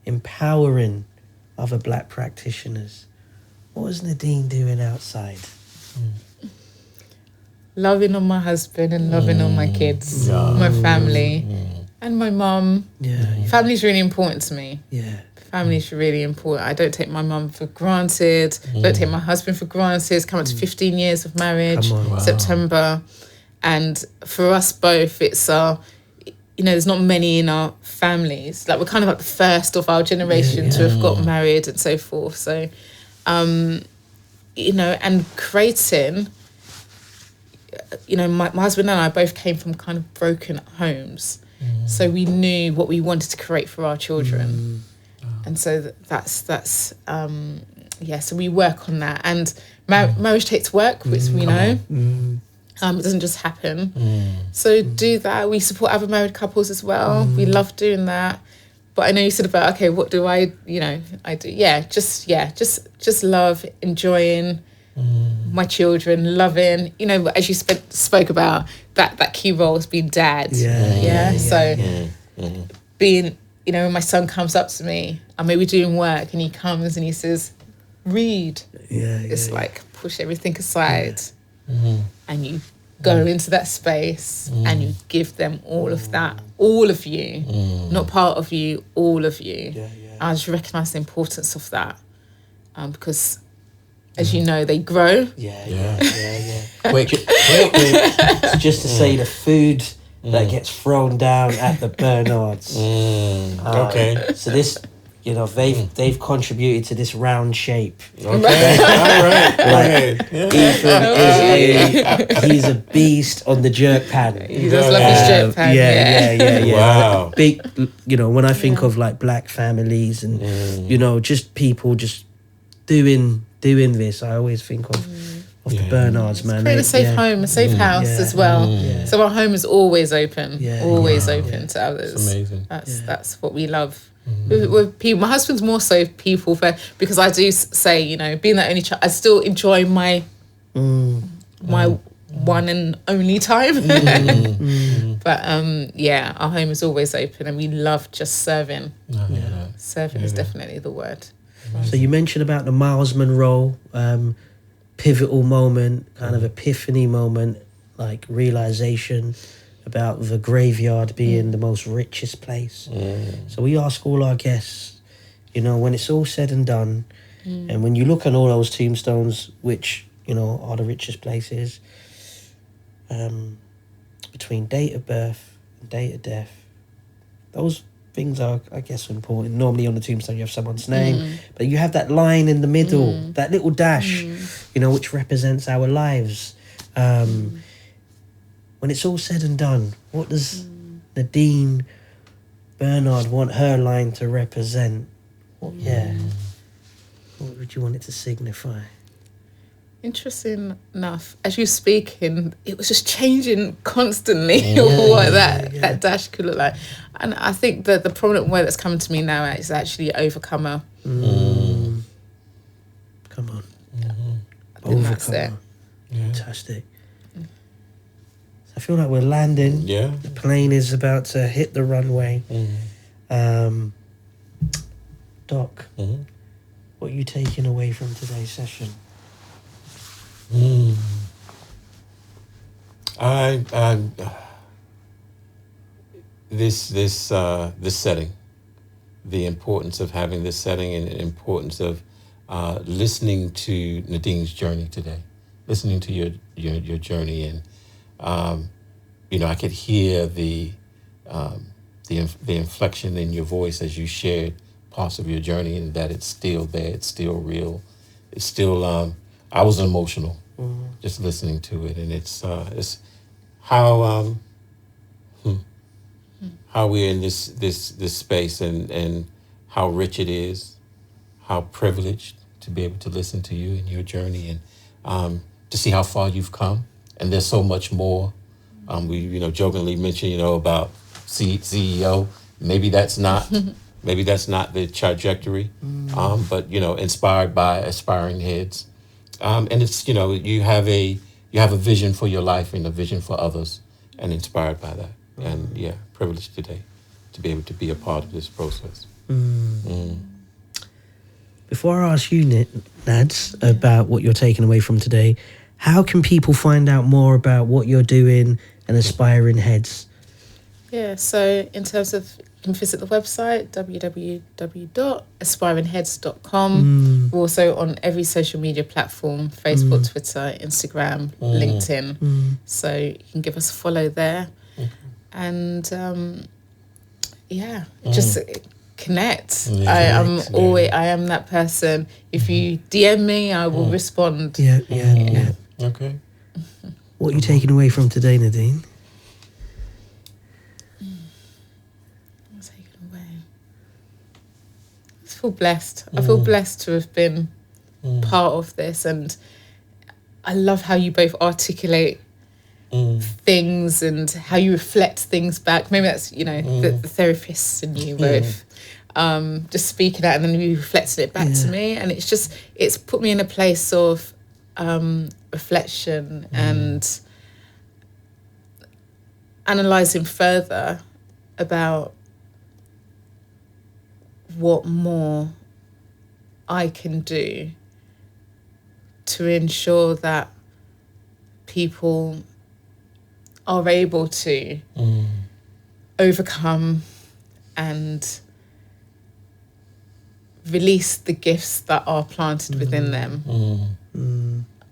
empowering other Black practitioners, what was Nadine doing outside? Loving on my husband and loving on my kids, my family, and my mum. Family's really important to me. Family's really important. I don't take my mum for granted. Don't take my husband for granted. It's come up to 15 years of marriage, September. And for us both, it's there's not many in our families. Like, we're kind of like the first of our generation to have got married and so forth. So, and creating, my husband and I both came from kind of broken homes. So we knew what we wanted to create for our children. And so that's so we work on that. And marriage takes work, which we know. It doesn't just happen. So do that. We support other married couples as well. We love doing that. But I know you said about, okay, what do I do? Just love, enjoying my children, loving, as you spoke about, that key role as being dad. Being, when my son comes up to me, I may be doing work and he comes and he says, read. It's like, push everything aside. And you go into that space and you give them all of that, all of you, not part of you, all of you. I just recognise the importance of that, because as you know, they grow. Yeah. Quick. So just to say the food that gets thrown down at the Bernards. Okay. So this, they've contributed to this round shape. Okay. All right. Like, Ethan he's a beast on the jerk pan. He does love his jerk pan. Yeah. Wow. Big, when I think of like black families and just people just doing this, I always think of the Bernards, man. Create a safe home, a safe house as well. So our home is always open, open to others. It's amazing. That's what we love. With people, my husband's more so people first, because I do say, being that only child, I still enjoy my one and only time. But our home is always open, and we love just serving. Serving is definitely the word. So you mentioned about the Miles Monroe pivotal moment, kind of epiphany moment, like realization about the graveyard being the most richest place. So we ask all our guests, when it's all said and done, and when you look on all those tombstones, which, are the richest places, between date of birth and date of death, those things are, I guess, important. Normally on the tombstone you have someone's name, but you have that line in the middle, that little dash, which represents our lives. When it's all said and done, what does Nadine Bernard want her line to represent? What would you want it to signify? Interesting enough, as you're speaking, it was just changing constantly what that dash could look like. And I think that the prominent word that's coming to me now is actually overcomer. Come on. I think that's it. Fantastic. I feel like we're landing. Yeah. The plane is about to hit the runway. Doc, what are you taking away from today's session? This setting, the importance of having this setting, and the importance of listening to Nadine's journey today, listening to your journey, and I could hear the inflection in your voice as you shared parts of your journey, and that it's still there, it's still real, it's still. I was emotional just listening to it, and it's how we're in this space, and how rich it is, how privileged to be able to listen to you and your journey, and to see how far you've come, and there's so much more. We jokingly mentioned about CEO. Maybe that's not the trajectory, but inspired by aspiring heads. And it's you have a vision for your life and a vision for others, and inspired by that, and privileged today to be able to be a part of this process. Before I ask you, Nads, about what you're taking away from today, how can people find out more about what you're doing and Aspiring Heads? So in terms of, you can visit the website, www.aspiringheads.com. We're also on every social media platform, Facebook, Twitter, Instagram, LinkedIn. So you can give us a follow there. And just connect. I am that person. If you DM me, I will respond. Yeah. Okay. What are you taking away from today, Nadine? I feel blessed. I feel blessed to have been part of this, and I love how you both articulate things and how you reflect things back. Maybe that's the therapists in you both just speaking out, and then you reflected it back to me, and it's put me in a place of reflection and analysing further about what more I can do to ensure that people are able to overcome and release the gifts that are planted within them.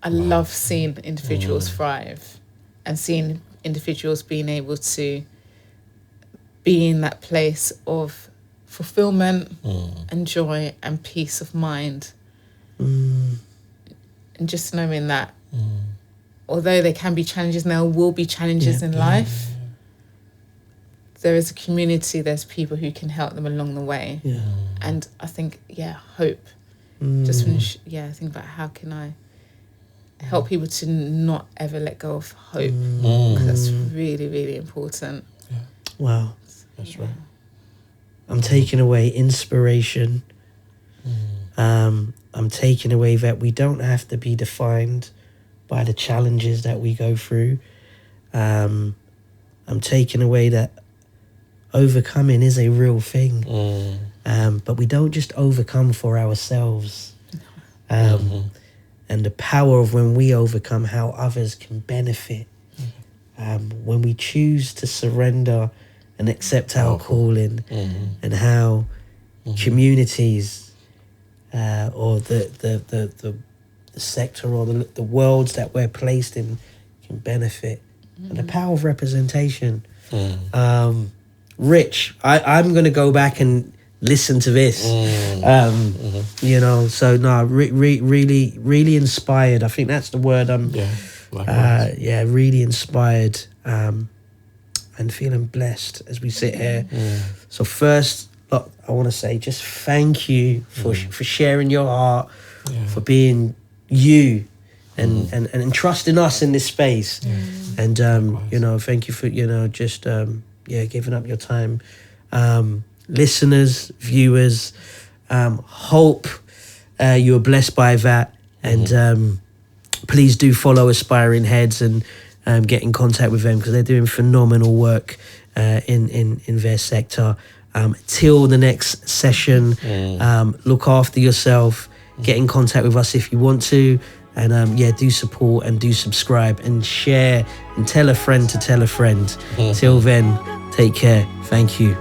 I love seeing individuals thrive and seeing individuals being able to be in that place of fulfillment and joy and peace of mind. And just knowing that although there can be challenges, and there will be challenges in life, there is a community, there's people who can help them along the way. And I think, hope. Just when, think about how can I help people to not ever let go of hope, because that's really, really important. Wow. That's right. I'm taking away inspiration. I'm taking away that we don't have to be defined by the challenges that we go through. I'm taking away that overcoming is a real thing. But we don't just overcome for ourselves. And the power of when we overcome, how others can benefit. When we choose to surrender and accept our calling, and how communities or the sector or the worlds that we're placed in can benefit. And the power of representation. Rich, I'm going to go back and listen to this. You know, so no, really inspired. I think that's the word. Really inspired, and feeling blessed as we sit here. So first, look, I want to say just thank you for sharing your heart, for being you, and trusting us in this space. And you know, thank you for just giving up your time. Listeners, viewers, hope you are blessed by that, and please do follow Aspiring Heads and get in contact with them, because they're doing phenomenal work in their sector. Till the next session, look after yourself, get in contact with us if you want to, and do support and do subscribe and share and tell a friend to tell a friend. Till then, take care. Thank you.